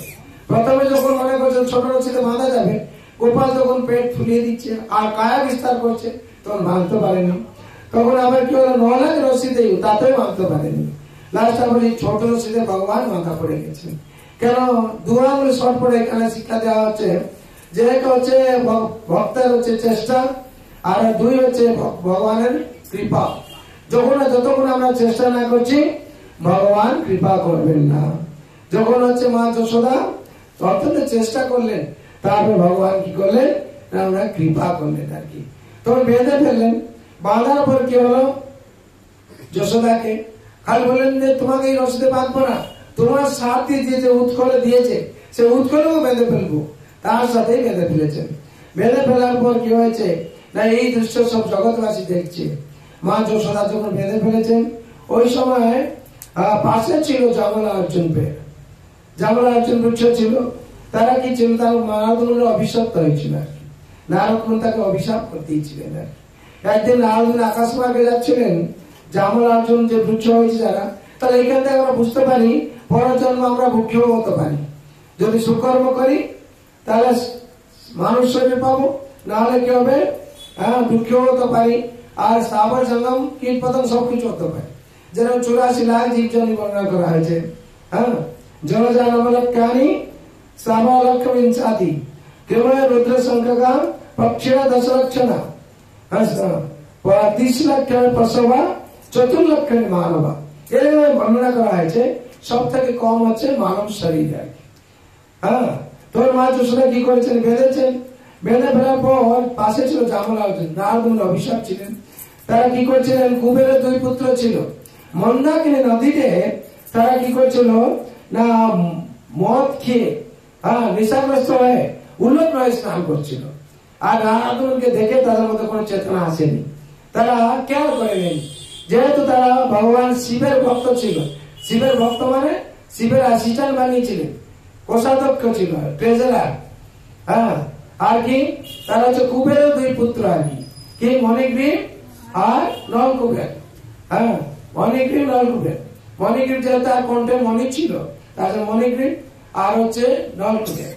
প্রথমে যখন মনে করছেন ছোট রশিতে বাঁধা যাবে, গোপাল যখন পেট ফুলিয়ে দিচ্ছে আর কায়া বিস্তার করছে, তখন বাঁধতে পারেনি। তখন আবার কি হলো, নলাক রশিতে তাতেও বাঁধতে পারেনি। লাস্ট আবার এই ছোট রশিতে ভগবান মাথা পড়ে গেছেন। কেন দু আঙুলি শর্ট পড়ে, এখানে শিক্ষা দেওয়া হচ্ছে যে এক হচ্ছে ভক্তের হচ্ছে চেষ্টা, আর দুই হচ্ছে ভগবানের কৃপা। যতক্ষণ আমরা চেষ্টা না করছি ভগবান কৃপা করবেন না। যখন হচ্ছে মা যশোদা অত্যন্ত চেষ্টা করলেন, তারপর ভগবান কি করলেন না, ওরা কৃপা করলেন আর কি। তখন বেঁধে ফেললেন। বাঁধার পর কি হলো, যশোদাকে খালি বললেন যে তোমাকে এই রশিতে বাঁধবো না, তোমার সাথ দিয়ে যে উৎকলে দিয়েছে সে উৎকলেও বেঁধে ফেলবো, তার সাথেই বেঁধে ফেলেছেন। বেঁধে ফেলার পর কি হয়েছে না, এই দৃশ্য সব জগৎবাসী দেখছে। মা যশোদা যখন বেঁধে ফেলেছেন, ওই সময় পাশে ছিল জামলা অর্জুন পেয়ে, জামলা অর্জুন বৃক্ষ ছিল। তারা কি ছিল, তার নারদ মুনি অভিশপ্ত হয়েছিল আর কি, নারদ মুনি তাকে অভিশাপ করতেইছিলেন আর কি। একদিন নারদ মুনি আকাশ মার্গে যাচ্ছিলেন, জামলা অর্জুন যে বৃক্ষ হয়েছে যারা, তাহলে এখান থেকে আমরা বুঝতে পারি পরজন্ম আমরা বৃক্ষ হতে পারি। যদি সুকর্ম করি তাহলে মানুষ শরীর পাবো, না হলে কি হবে, হ্যাঁ বৃক্ষ হতে পারি। আর স্থাবর জঙ্গম কীট পতঙ্গ সবকিছু হতে পারে। যেরকম 84 লাখ জীবজন্তু বর্ণনা করা হয়েছে। হ্যাঁ, জলজানমলক্ষ্যানি সাবালক্ষ বিংশাতি কেবল রুদ্র সংখ্যা পক্ষিরা 10 লক্ষণা, 30 লক্ষ পশবা 4 লক্ষ মানবা, এরকম বর্ণনা করা হয়েছে। সব থেকে কম হচ্ছে মানব শরীর আর কি। হ্যাঁ, তোর মা যশোদা কি করেছেন, বেঁধেছেন। বেঁধে ফেলার পর পাশে ছিল জামলা অর্জুন, নারদ মুনি অভিশাপ ছিলেন। তারা কি করছিলেন, কুবেরের 2 পুত্র ছিল, মন্দাকিনী নদীতে তারা কি করছিল না, মদ খেয়ে নেশাগ্রস্ত হয়ে উল্লট হয়ে স্নান করছিল। আর নারদ মুনিকে দেখে তাদের মধ্যে কোনো চেতনা আসেনি, তারা কেন করেনি, যেহেতু তারা ভগবান শিবের ভক্ত ছিল। শিবের ভক্ত মানে শিবের অ্যাসিস্ট্যান্ট বানিয়েছিলেন, কোষাধ্যক্ষ ছিল, ট্রেজারার। হ্যাঁ, আর কি তারা হচ্ছে কুবেরের 2 পুত্র আর কি, মণিগ্রীব আর নলকুবের। হ্যাঁ, মণিগ্রীব নলকুবের। মণিগ্রীব যেহেতু তার কণ্ঠে মণি ছিল, তাহলে মণিগ্রীব আর হচ্ছে নলকুবের।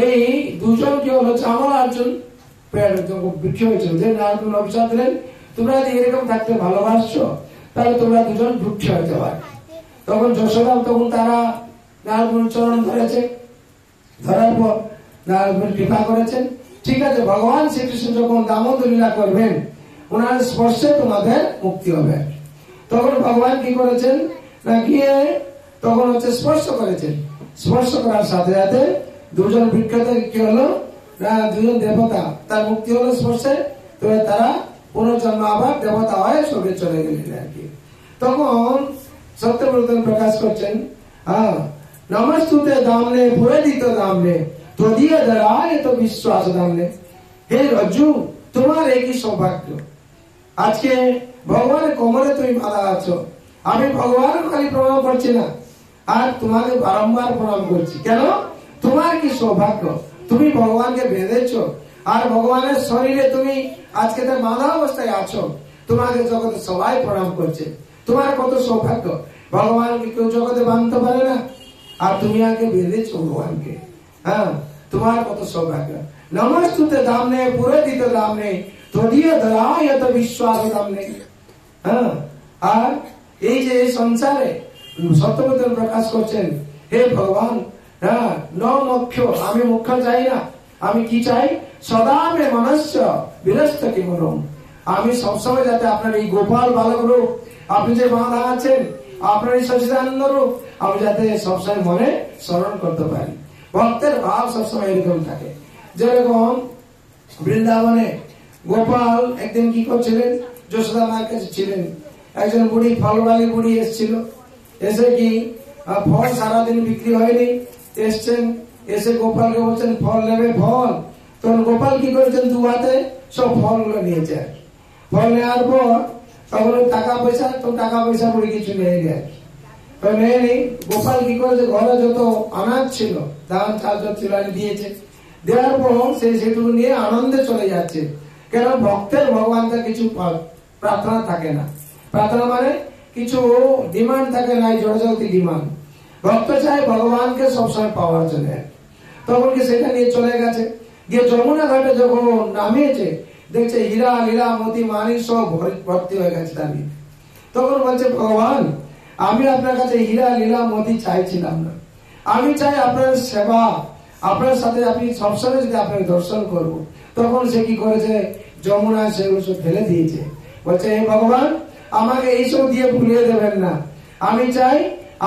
এই দুজন কি হলো, জামলা অর্জুন বৃক্ষ হয়েছিল। যে নারদ মুনি অভিশাপ দিলেন, তোমরা যদি এরকম থাকতে ভালোবাসছো তাহলে তোমরা দুজন বৃক্ষ হয়ে যাবে। তখন যশোদা তখন তারা নারদ মুনির চরণ ধরেছে, ধরার পর নারদ মুনি কৃপা করেছেন। ঠিক আছে, ভগবান শ্রীকৃষ্ণ যখন দামোদর লীলা করবেন, ওনার স্পর্শে তোমাদের মুক্তি হবে। তখন ভগবান কি করেছেন না, গিয়ে তখন হচ্ছে স্পর্শ করেছেন। স্পর্শ করার সাথে সাথে দুজন বিখ্যাত কি হলো না, দুজন দেবতা তার মুক্তি হলো স্পর্শে। তো তারা পুনর্জন্ম আবার দেবতা হয়ে স্বর্গে চলে গেলেন আর কি। তখন সত্যব্রত প্রকাশ করছেন, নমস্তুতে দামনে পুরোদিত দামনে তদীয় দরায় তো বিশ্বাস দামনে। হে রজ্জু, তোমার একই সৌভাগ্য, আজকে ভগবানের কোমরে তুমি বাঁধা আছো। আমি ভগবান খালি প্রণাম করছি না, আর তোমাকে বারংবার প্রণাম করছি। কেন? তোমার কি সৌভাগ্য, তুমি ভগবানকে বেঁধেছো, আর ভগবানের শরীরে তুমি আজকে তার বাঁধা অবস্থায় আছো। তোমাকে জগতে সবাই প্রণাম করছে, তোমার কত সৌভাগ্য। ভগবানকে কেউ জগতে বাঁধতে পারে না, আর তুমি আগে বেঁধেছো ভগবানকে। হ্যাঁ, তোমার কত সৌভাগ্য। নমস্তুতে দামনে পুরোদিত দামনে তদীয় দয়ায় তো বিশ্বাস দামনে। হ্যাঁ, আর এই যে সংসারে সত্যব্রত প্রকাশ করছেন, হে ভগবান, হ্যাঁ, ন মুখ্য, আমি মুখ্য চাই না। আমি কি চাই? সদা মে মনস্য বিরস্ত কিমরম। আমি সবসময় যাতে আপনার এই গোপাল বালক রূপ, আপনি যে বাঁধা আছেন, আপনার এই সচিদানন্দ রূপ, আমি যাতে সবসময় মনে স্মরণ করতে পারি। ভক্তের ভাব সবসময় এরকম থাকে। যেরকম বৃন্দাবনে গোপাল একদিন কি করছিলেন, যশোদা মায়ের কাছে ছিলেন। একজন বুড়ি, ফলবালী বুড়ি এসেছিল। এসে কি ফল সারাদিন বিক্রি হয়নি, এসছেন। এসে গোপালকে বলছেন ফল নেবে, ফল। তখন গোপাল কি করেছেন, দু হাতে সব ফলগুলো নিয়েছে। ফল নেওয়ার পর তখন টাকা পয়সা, তো টাকা পয়সা বুড়ি কিছু নিয়ে নেয়। তো নেই গোপাল কি করেছে, ঘরে যত আনাজ ছিল, ধান চাল ছিল, দিয়েছে। দেওয়ার পর সে সেটুকু নিয়ে আনন্দে চলে যাচ্ছে। কেন? ভক্তের ভগবানটা কিছু প্রার্থনা থাকে না। প্রার্থনা মানে কিছু ডিমান্ড থাকে না, জড়জাগতিক ডিমান্ড। ভক্ত চায় ভগবানকে সবসময় পাওয়ার জন্য। তখন কি সেটা নিয়ে চলে গেছে, গিয়ে যমুনা ঘাটে যখন নামিয়েছে, দেখছে হীরা লীলা মতি মানি সব ভর্তি হয়ে গেছে তার। তখন বলছে, ভগবান, আমি আপনার কাছে হীরা লীলা মতি চাইছিলাম না, আমি চাই আপনার সেবা, আপনার সাথে আপনি সবসময় যদি আপনাকে দর্শন করবো। তখন সে কি করেছে, যমুনায় সেগুলো সব ফেলে দিয়েছে। বলছে, হে ভগবান, আমাকে এইসব দিয়ে ভুলিয়ে দেবেন না, আমি চাই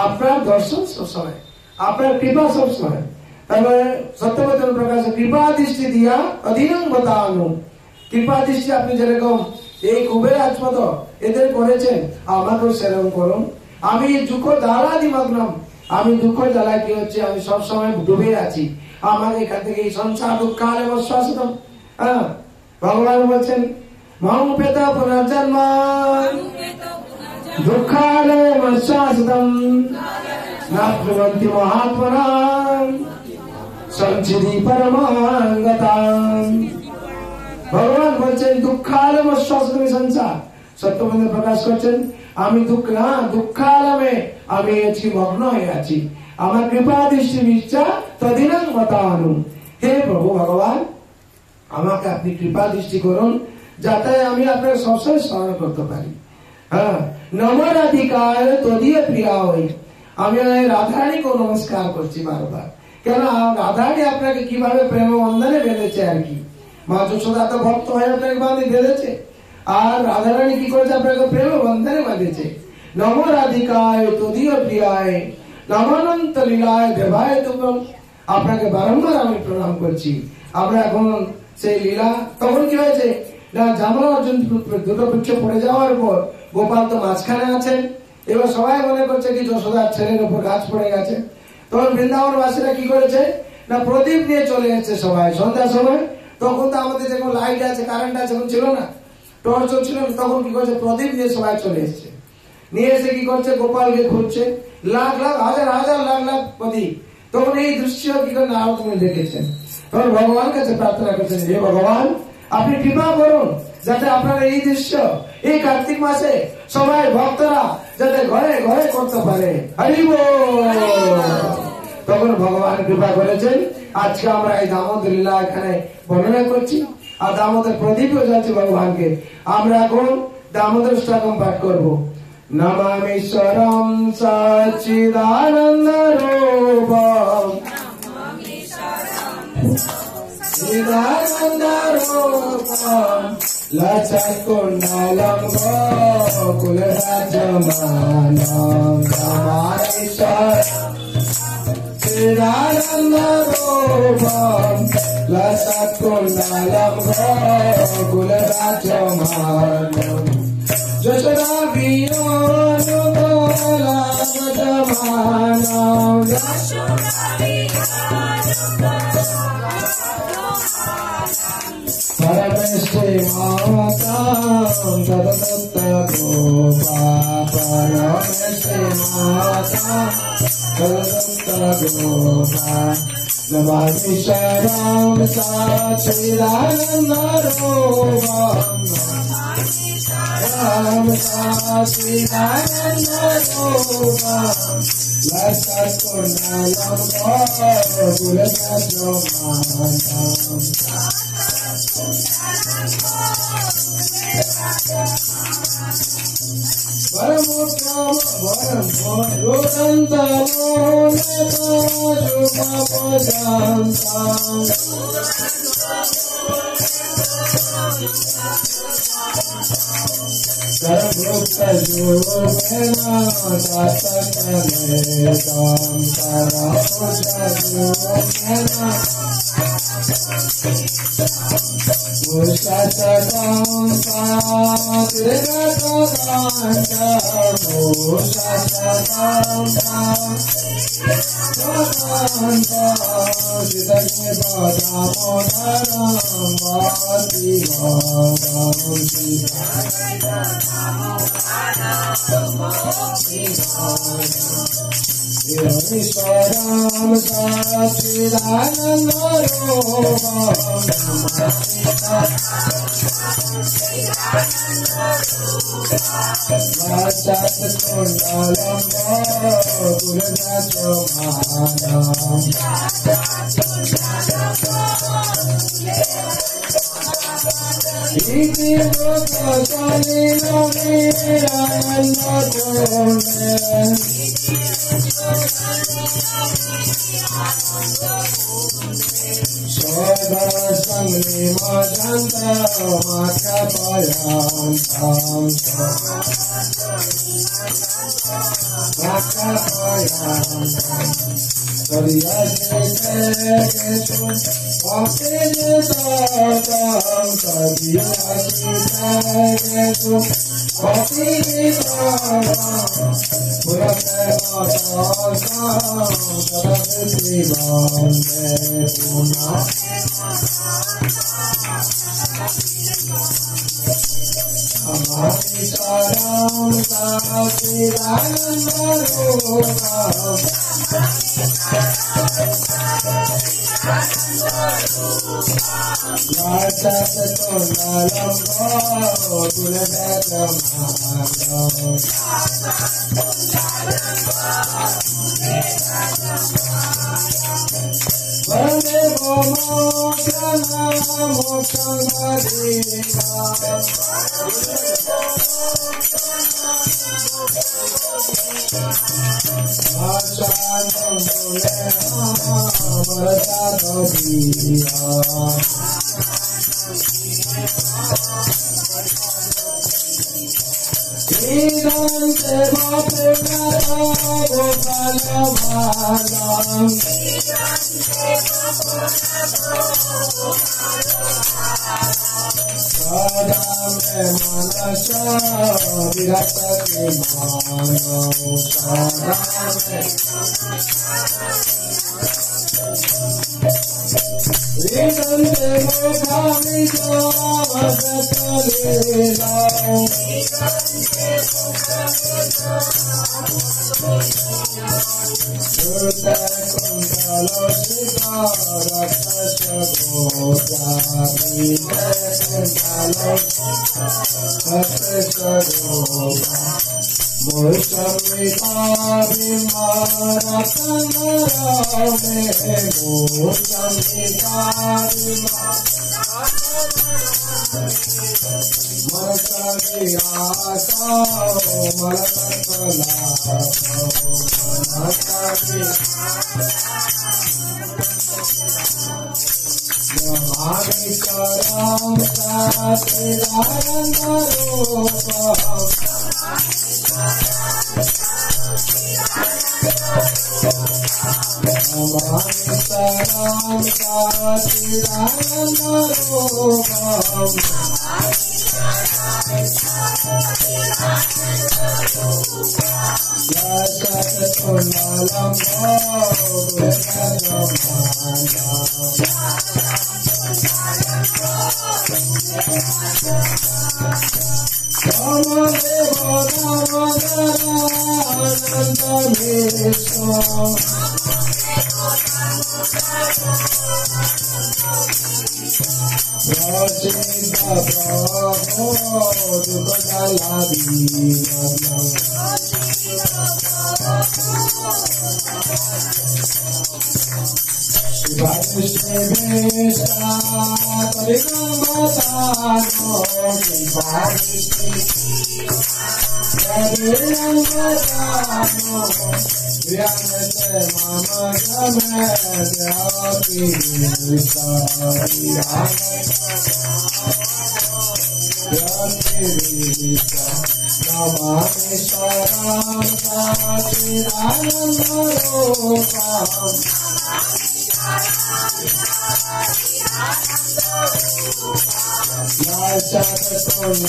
আপনার দর্শন সবসময়, আপনার কৃপা সবসময়। তারপরে সত্যব্রত প্রকাশ, কৃপা দৃষ্টি দিয়া অধীনং বতানু। কৃপা দৃষ্টি আপনি যেরকম এই কুবের আজপদ এদের করেছেন, আমাকেও সেরকম করুন। আমি দুঃখ জ্বালা নিমগ্নম, আমি দুঃখ জ্বালায় কি হচ্ছে, আমি সবসময় ডুবে আছি। আমাকে এখান থেকে এই সংসার দুঃখালে মশ্বাসতম। হ্যাঁ, ভগবান বলছেন, মম পেত পুনর্জন্ম দুঃখালে মশ্বাসতম নাপ্নুবন্তি মহাত্মনাম সঞ্চিদি পরমাঙ্গতাম। ভগবান বলছেন, দুঃখালে মশ্বাসতম সংসার। সত্যব্রত প্রকাশ করছেন, আমি দুঃখালমে আমি আজকে মগ্ন হয়ে আছি। আমার কৃপা দৃষ্টি ইচ্ছা তদিনং বতানু। হে প্রভু ভগবান, আমাকে আপনি কৃপা দৃষ্টি করুন, যাতে আমি আপনার সবসময় স্মরণ করতে পারি। হ্যাঁ, নমরাধিকার তদীয় প্রিয়া হই। আমি রাধারানীকে নমস্কার করছি বারবার। কেন? রাধারানী আপনাকে কিভাবে প্রেম বন্ধনে বেঁধেছে আর কি। মা যশোদা তো ভক্ত হয়ে আপনাকে বেঁধেছে, আর রাধারানী কি করেছে, আপনাকে প্রেম বন্ধনে বাঁধেছে। নমরাধিকায় তদীয় প্রিয়ায় নমানন্ত লীলায় দেবায় তুভ্যম। আপনাকে বারংবার আমি প্রণাম করছি। আমরা এখন সেই লীলা, তখন কি হয়েছে না, জামলা অর্জুন দুটো বৃক্ষ পড়ে যাওয়ার পর গোপাল তো মাঝখানে আছেন। এবার সবাই মনে করছে কি যশোদার ছেলের উপর গাছ পড়ে গেছে। তখন বৃন্দাবনবাসীরা কি করেছে না, প্রদীপ নিয়ে চলে যাচ্ছে সবাই সন্ধ্যার সময়। তখন তো আমাদের যেমন লাইট আছে, কারেন্ট আছে, এখন ছিল না, টর্চ ছিল না। তখন কি করছে, প্রদীপ নিয়ে সবাই চলে এসছে। নিয়ে এসে কি করছে, গোপালকে খুঁজছে, লাখ লাখ হাজার হাজার লাখ লাখ প্রদীপ। তখন এই দৃশ্য কি করে নারদ মুনি দেখেছেন। তখন ভগবান কাছে প্রার্থনা করছেন, হে ভগবান, আপনি কৃপা করুন, যাতে আপনার এই দৃশ্য এই কার্তিক মাসে সবাই ভক্তরা যাতে ঘরে ঘরে করতে পারে। হরি বল। তখন ভগবান কৃপা করেছেন। আজকে আমরা এই দামোদর লীলা এখানে বর্ণনা করছি, আর দামোদর প্রদীপও যাচ্ছে ভগবানকে। আমরা এখন দামোদর স্তোত্র পাঠ করবো। নমামীশ্বরম সচ্চিদানন্দ Rupam Chidanandarupam Lachakundalam Gokularajyamanam Brahmanisharam Chidanandarupam Lachakundalam Gokularajyamanam Jashadaviyanudalajamanam Parameshti Matam Tadadatta Gopa Parameshti Matam Tadadatta Gopa Namanisharam Sachidanandarupam Ram Sachidanandarupam Lasakundalam Gokularajyamanam Varamukam Varamurudantamo Netajumapadantam Sarvukta Jumena Tatakanetam Sarvukta Jumena Mushatam Patirgatavanta Mushatam Patirgatavanta Jitake Bhadamonaram Bhati Bhagam Ishwaram Sachidanandarupam Vachakundalam Gokularajyamanam Iti Bhaktalino Niranandakone Sodasangli Madanta Makapayantam Makapayantam Sariyasite Ketu Bhakti-jitatam Sariyasite Ketu Bhakti-jitatam Purate-vatasam Sarasvati-vande Punah Amati-charam Sachidanandarupam Vachakundalam Gokularajyamanam Vande Moksana Mokshangadina Vachanam Puneha Varatadavya Idante Bhapurata Gopalamharam Sadame Manasha Viratati Manav Sadame Idante Bhapurata Gopalamharam Namami परम सच्चिदानंद रूपम् नमामि परम सच्चिदानंद रूपम् यशस्कुण्डलं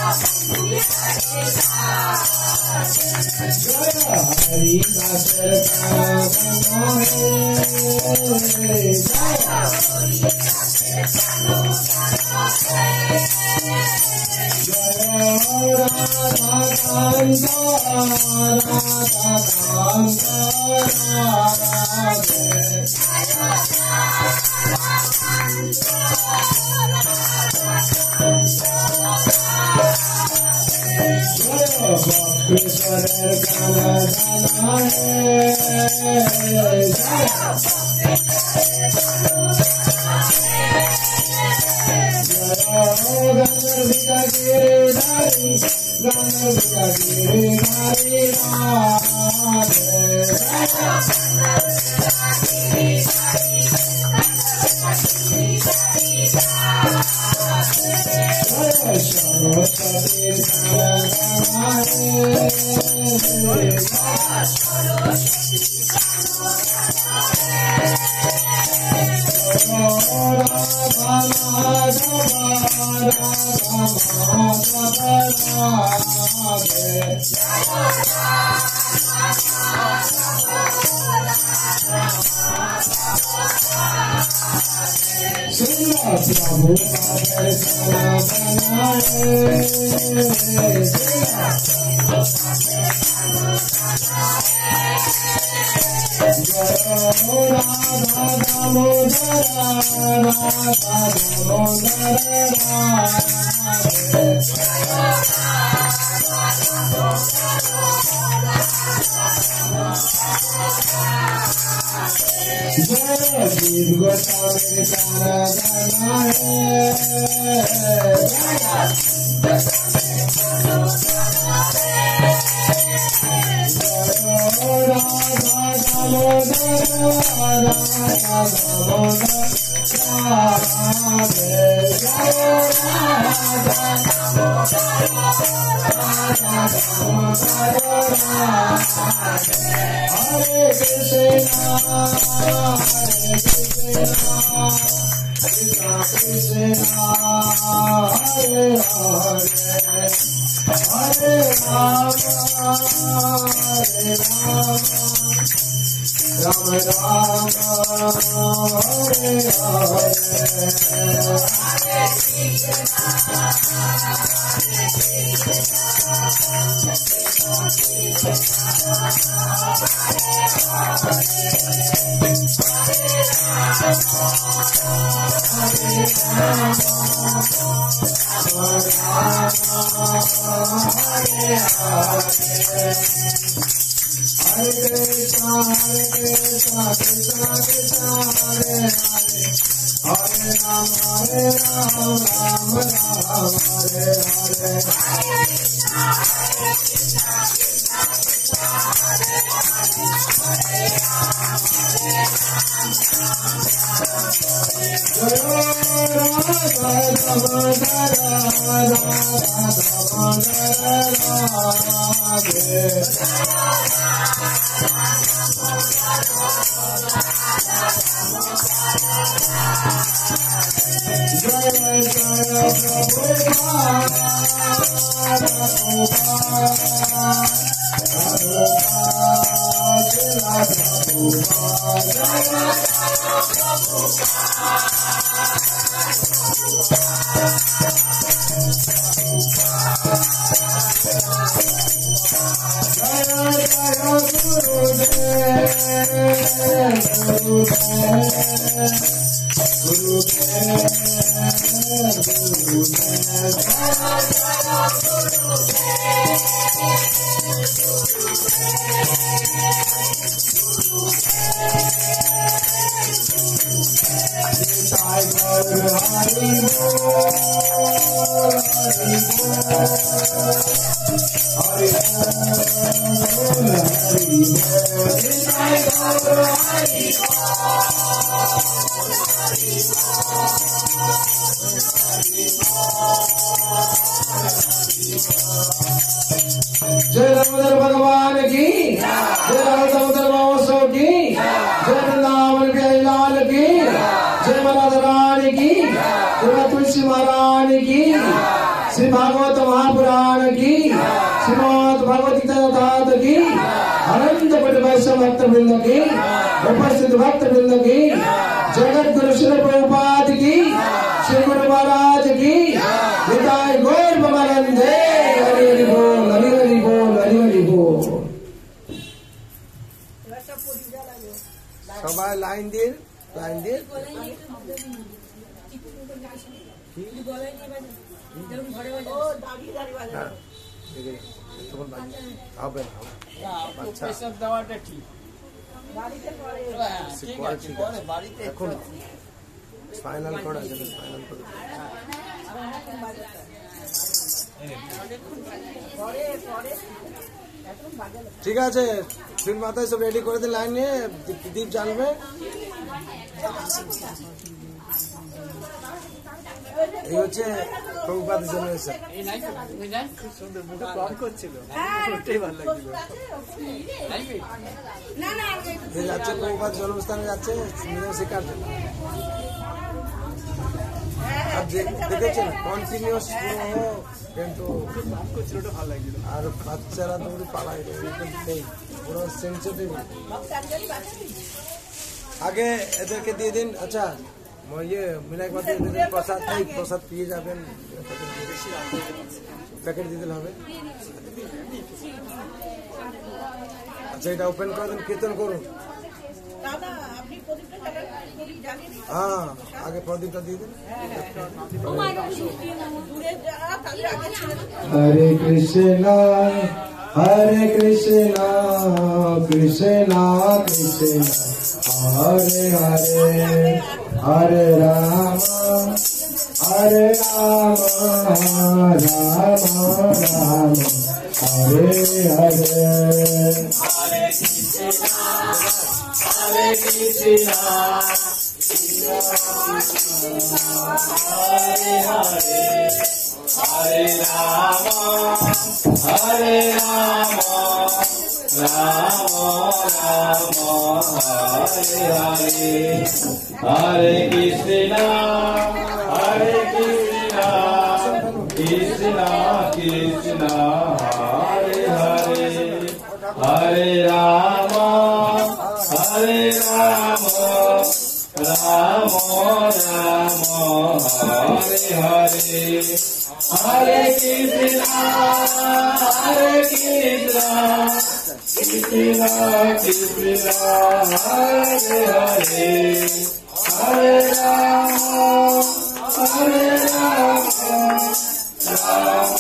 हरि का चरता जय दामोदर भगवान की, जय दामोदर महोत्सव की, जय वृंदावन बिहारी लाल की, जय राधा रानी की, जय तुलसी महारानी की। श्री भागवत महापुराण की, श्रीमद् भगवती ठाकुर की, अनंत कोटि वैष्णव भक्त वृंद की, उपस्थित भक्त वृंद की, जगत गुरु श्री प्रभुपाद की, श्री गुरु महाराज की, निताय गौर प्रेमानंदे। हरि हरि बोल, हरि हरि बोल, हरि हरि बोल। সবাই লাইন দিন, লাইন দিন। এখন ফাইনাল করা যাবে, ফাইনাল করে ঠিক আছে। তিন মাথায় সব রেডি করে দিন, লাইন নিয়ে দীপ জ্বালবে। এই হচ্ছে প্রভুপাদের জন্য এসে যাচ্ছে, প্রভুপাদ জন্মস্থানে যাচ্ছে শেখার জন্য। আর দেখেছেন কন্টিনিউস কিন্তু ভালো লাগছিল। আর বাচ্চারা তো পালাই পুরো সেন্সিটিভ। আগে এদেরকে দিয়ে দিন। আচ্ছা ইয়ে মিনাক বাদ দিয়ে দিন, প্রসাদ নেই, প্রসাদ পেয়ে যাবেন, প্যাকেট দিয়ে দিলে হবে। আচ্ছা এটা ওপেন করে দিন, কীর্তন করুন। हाँ आगे प्रदीपটা দিয়ে দিন। हरे कृष्णा हरे कृष्णा कृष्णा कृष्णा हरे हरे हरे राम हरे राम राम राम हरे हरे। हरे कृष्णा हरे कृष्णा हरे हरे हरे राम हरे राम राम राम हरे हरे। हरे कृष्णा हरे कृष्णा कृष्णा कृष्णा हरे हरे हरे राम हरे राम राम राम हरे हरे। हरे कृष्णा कृष्णा कृष्णा हरे हरे हरे राम राम राम हरे हरे। हरे कृष्णा कृष्णा हरे हरे हरे राम राम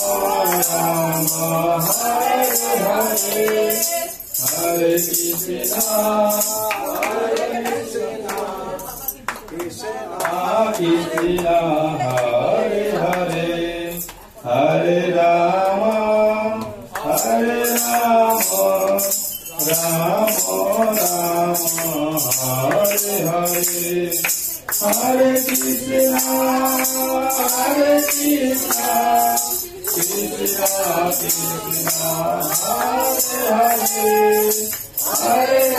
राम हरे हरे। हरे कृष्णा कृष्णा कृष्णा हरे हरे हरे राम राम राम हरे हरे। हरे कृष्णा कृष्णा कृष्णा हरे हरे हरे राम राम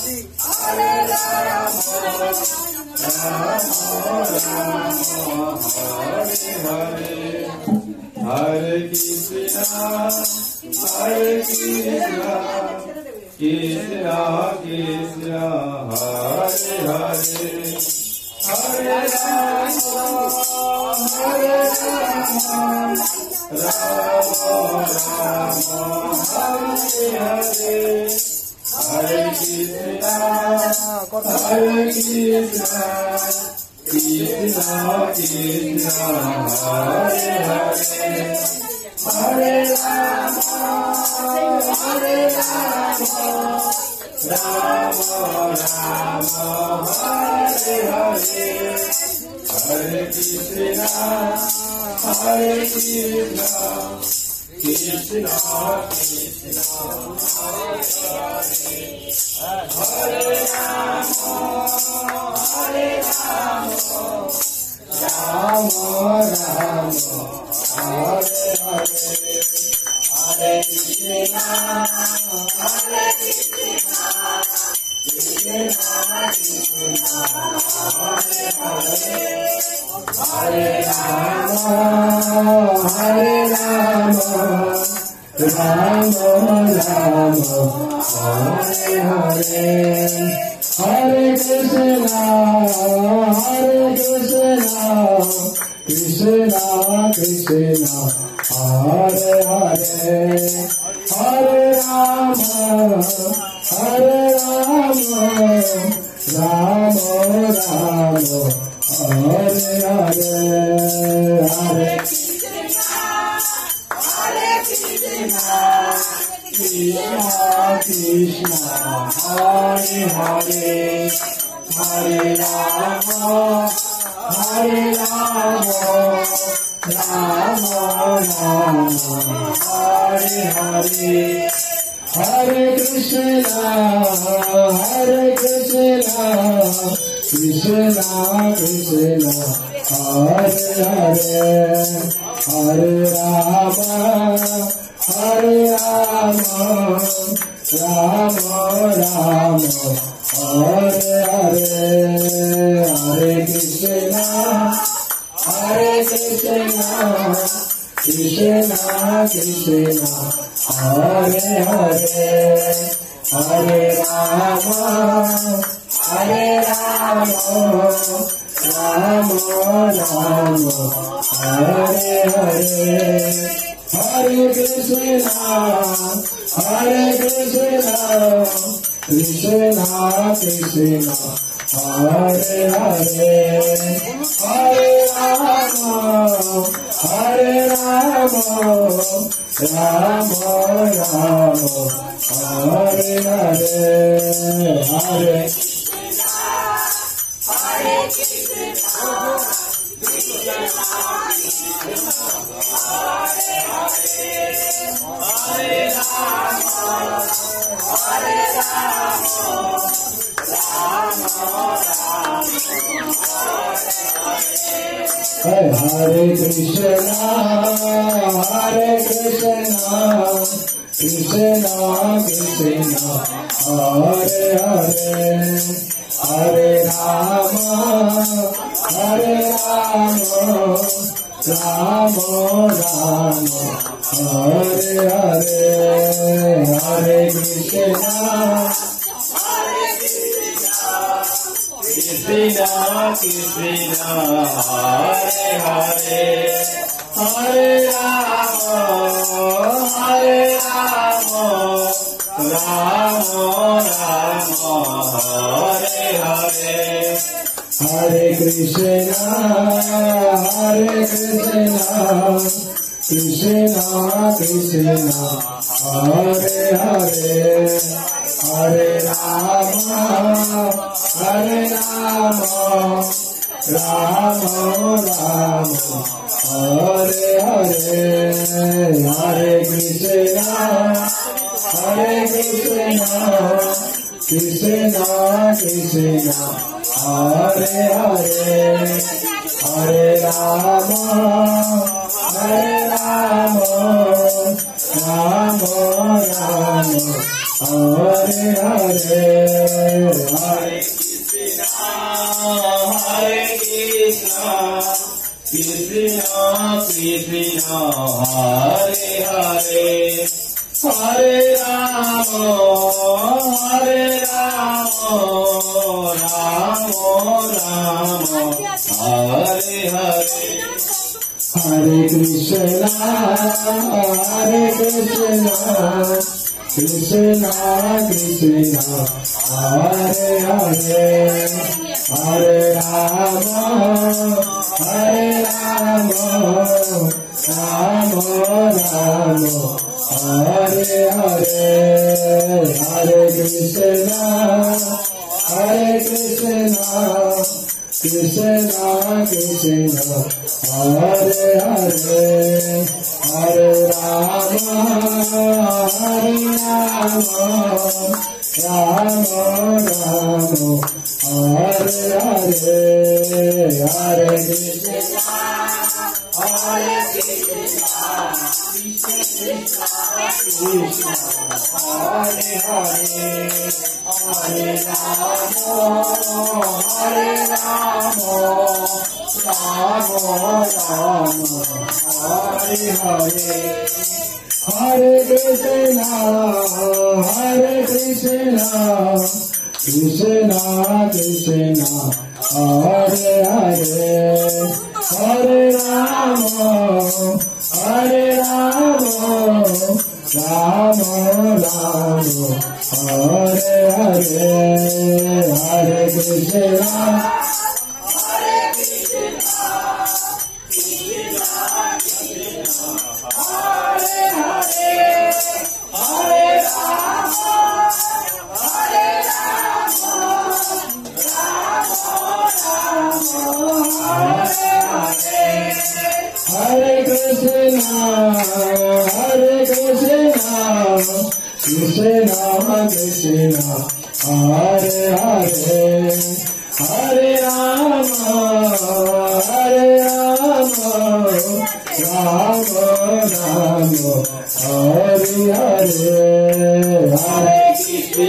हरे हरे। हरे कृष्णा कृष्णा कृष्णा कृष्णा हरे हरे हरे राम राम राम हरे हरे। हरे कृष्णा कृष्णा कृष्णा कृष्णा हरे हरे हरे राम राम राम हरे हरे। हरे Krishna Krishna Krishna Hare Hare Hare Ram Ram Ram Hare Hare Hare Krishna Hare Krishna Krishna Krishna Hare Hare Hare Rama Rama Rama Hare Hare Hare Krishna Krishna Krishna Hare Hare Hare Rama Rama Rama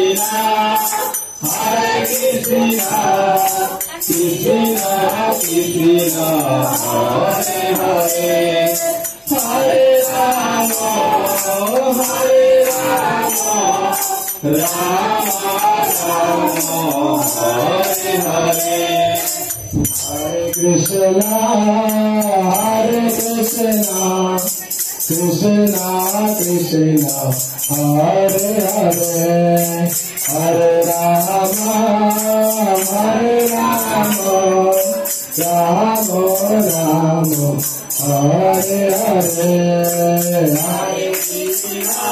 Hare Hare Hare Krishna Hare Krishna Krishna Krishna Hare Hare Hare Rama Rama Rama Hare Hare Hare Krishna Krishna Krishna Hare Hare Hare Rama Rama Rama Hare Hare Hare Krishna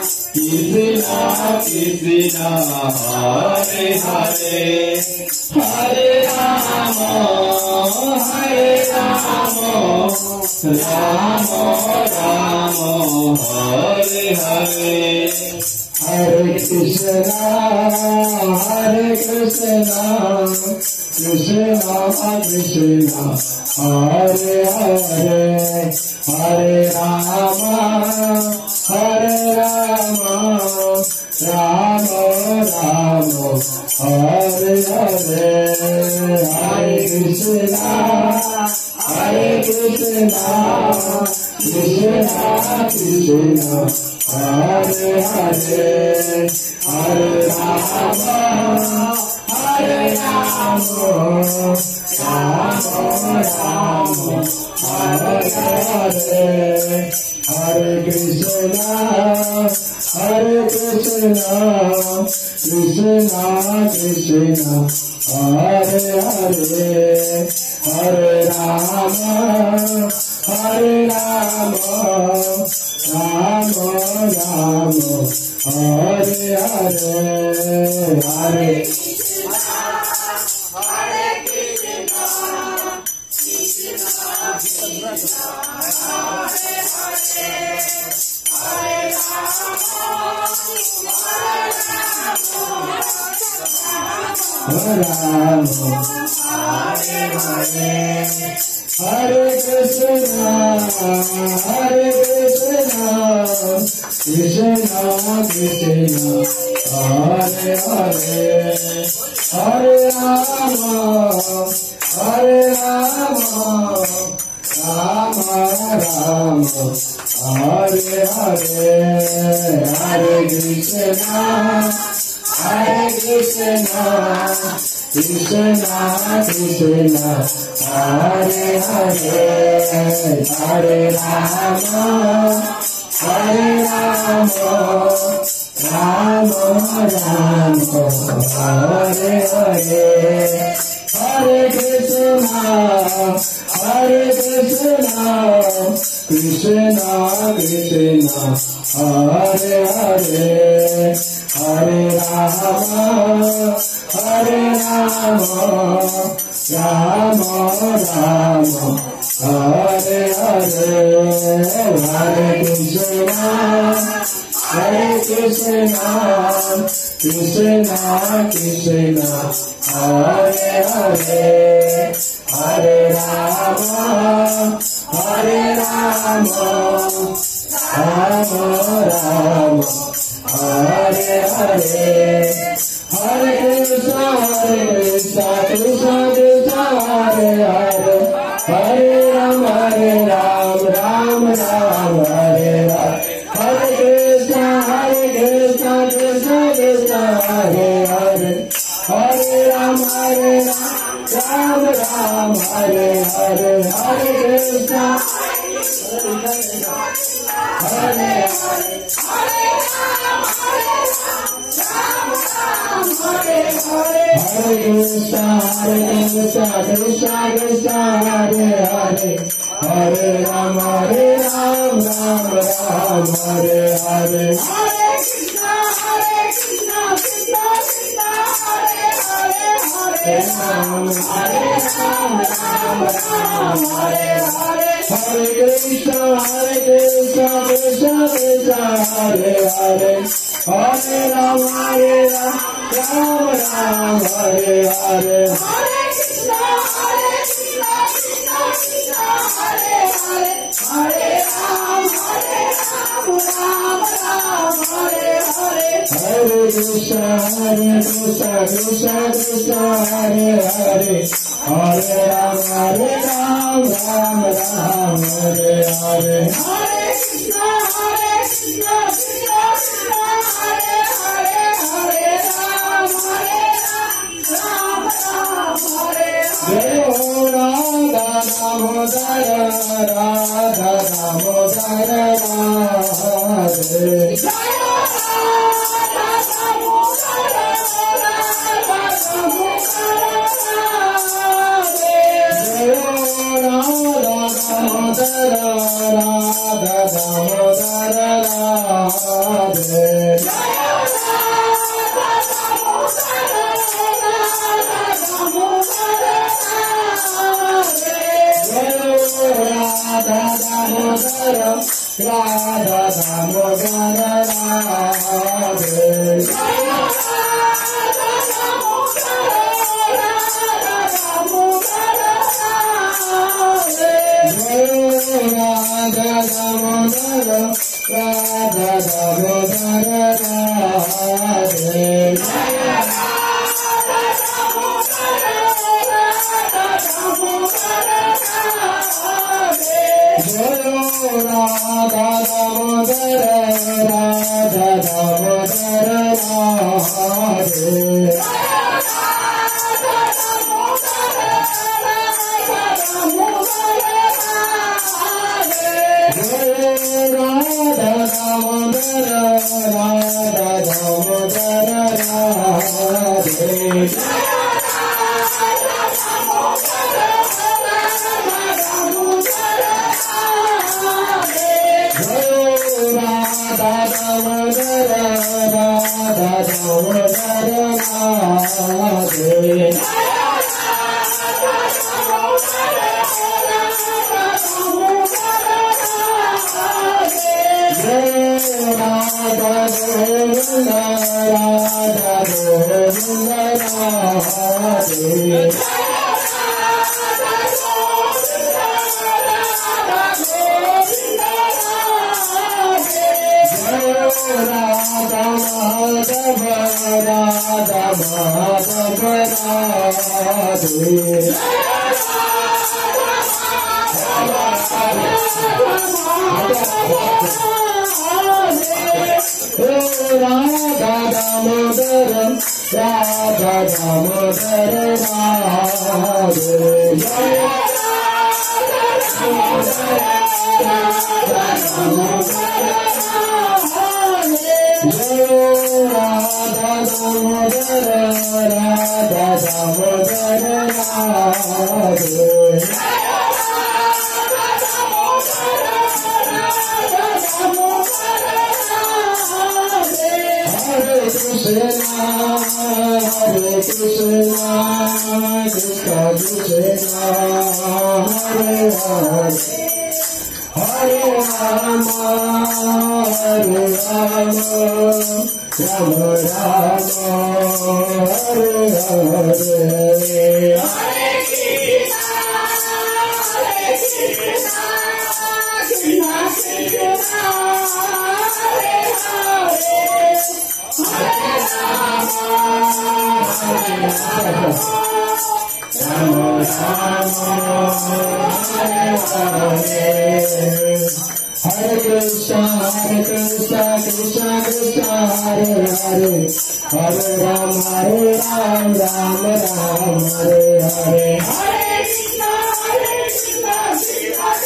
Krishna Krishna Hare Hare Hare Rama Rama Rama Hare Hare Hare Krishna Krishna Krishna Hare Hare Hare Rama Rama Rama Hare Hare Hare Krishna Krishna Krishna Hare Hare Hare Rama Rama Rama Hare Hare Hare Krishna Krishna Krishna Hare Hare Hare Rama Rama Hare Hare Hare Krishna Krishna Krishna Hare Hare Hare Rama Rama Hare Hare Hare Hare Krishna Krishna Krishna Hare Hare Hare Rama Rama Rama Hare Hare Hare Krishna Krishna Krishna Hare Hare Hare Rama Rama Rama Hare Hare Hare Krishna Krishna Krishna Hare Hare Hare Rama Rama Rama Hare Hare Hare Krishna Hare Krishna, Krishna Krishna, Hare Hare, Hare Rama, Hare Rama, Rama Rama, Hare Hare, Hare Krishna, Krishna Krishna, Hare Hare, Hare Rama, Ram Ram, Hare Hare, Hare Krishna, Krishna Krishna, Hare Hare, Hare Rama, Ram Ram, Hare Hare, Hare Krishna, Hare Krishna, Krishna Krishna, Hare Hare, Hare Rama, Ram Ram, Hare Hare, Hare Krishna, Krishna Krishna, Hare Hare, Hare Rama, Ram Ram, Hare Hare, Hare Krishna, Krishna Krishna, Hare Hare, Hare Rama, Ram Ram, Hare Hare, Hare Krishna, Krishna Krishna, Hare Hare, Hare Rama, Ram Ram, Hare Hare, Hare Krishna, Krishna Krishna, Hare Hare, Hare Rama, Ram Ram, Hare Hare, Hare Krishna, Krishna Krishna, Hare Hare, Hare Rama, Ram Ram, Hare Hare, Radha Damodara, Radha Damodara, Radhe, Hare Rama, Hare Rama, Rama Rama, Hare Hare. Hare Krishna, Krishna Krishna, Hare Hare, Hare Rama, Hare Rama, Rama Rama, Hare Hare. Hare Krishna, Krishna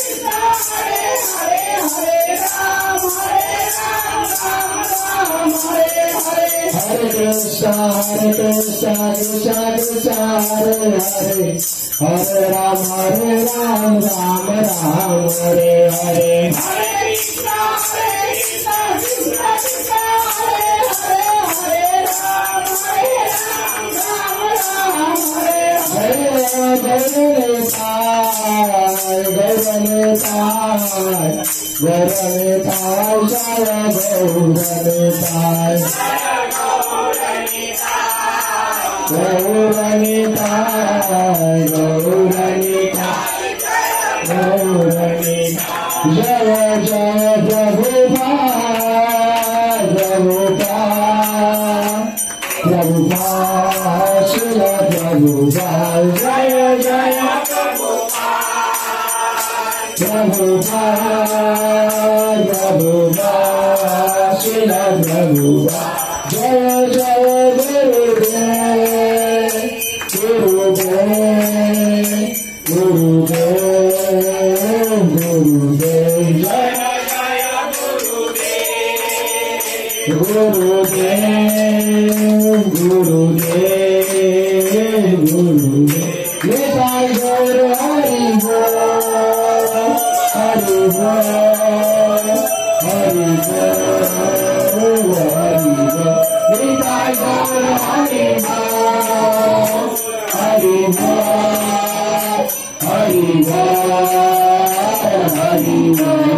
Krishna, Hare Hare, Hare Rama, Ram Ram, Hare Hare. Hare Krishna, Krishna Krishna, Hare Hare, Hare Ram, Ram Hare Hare. Hare Krishna, Krishna Krishna, Hare Hare, Hare Rama, Ram Ram, Hare Hare. Hare Krishna, Krishna Krishna, Hare Hare, Hare Ram, Ram Hare Hare. Jaya Jaya Prabhupada, Prabhupada, Prabhupada, Srila Prabhupada, Jaya Jaya Prabhupada, Prabhupada, Srila Prabhupada, Jaya Jaya Gurudev, Gurudev, Gurudev, Jaya Jaya Gurudev, Gurudev, Gurudev. Nitai Gaur Hari Bol, Hari Bol, Hari Bol, Hari Bol. Nitai Gaur Hari Bol, Hari Bol, Hari Bol, Hari Bol.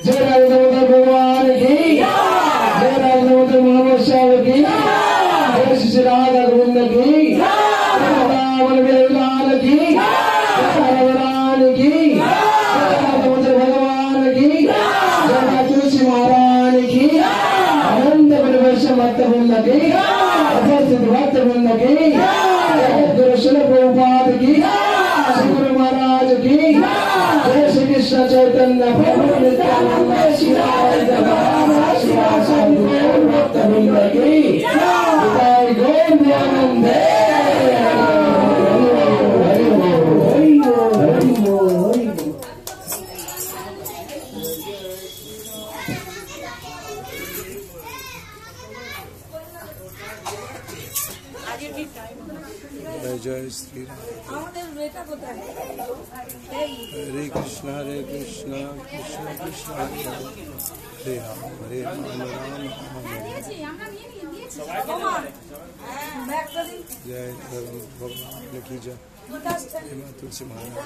Jai Raghunath Bhagwan ki, Jai Raghunath Muhammad Sahib ki, Jai Shri Radha Govinda ki, Jai Raman Veerlal ki, Jai Raghunath ki, Jai Raghunath Bhagwan ki, Jai Tulsi Maharani ki, Ananda Parivasya Bhakta Vrinda ki, Upasthit Bhakta Vrinda ki, Guru Srila Prabhupada ki, Sri Guru Maharaj ki, Jai Shri Krishna Chaitanya Prabhu Nityananda, Shri Radha Radha, Shri Asam Gaur Bhakta Vrinda ki, Jai Gaur Nityananda. जय श्री राम। हरे कृष्णा कृष्ण कृष्ण हरे राम राम जय भगवान की जय। तुलसी महाराज।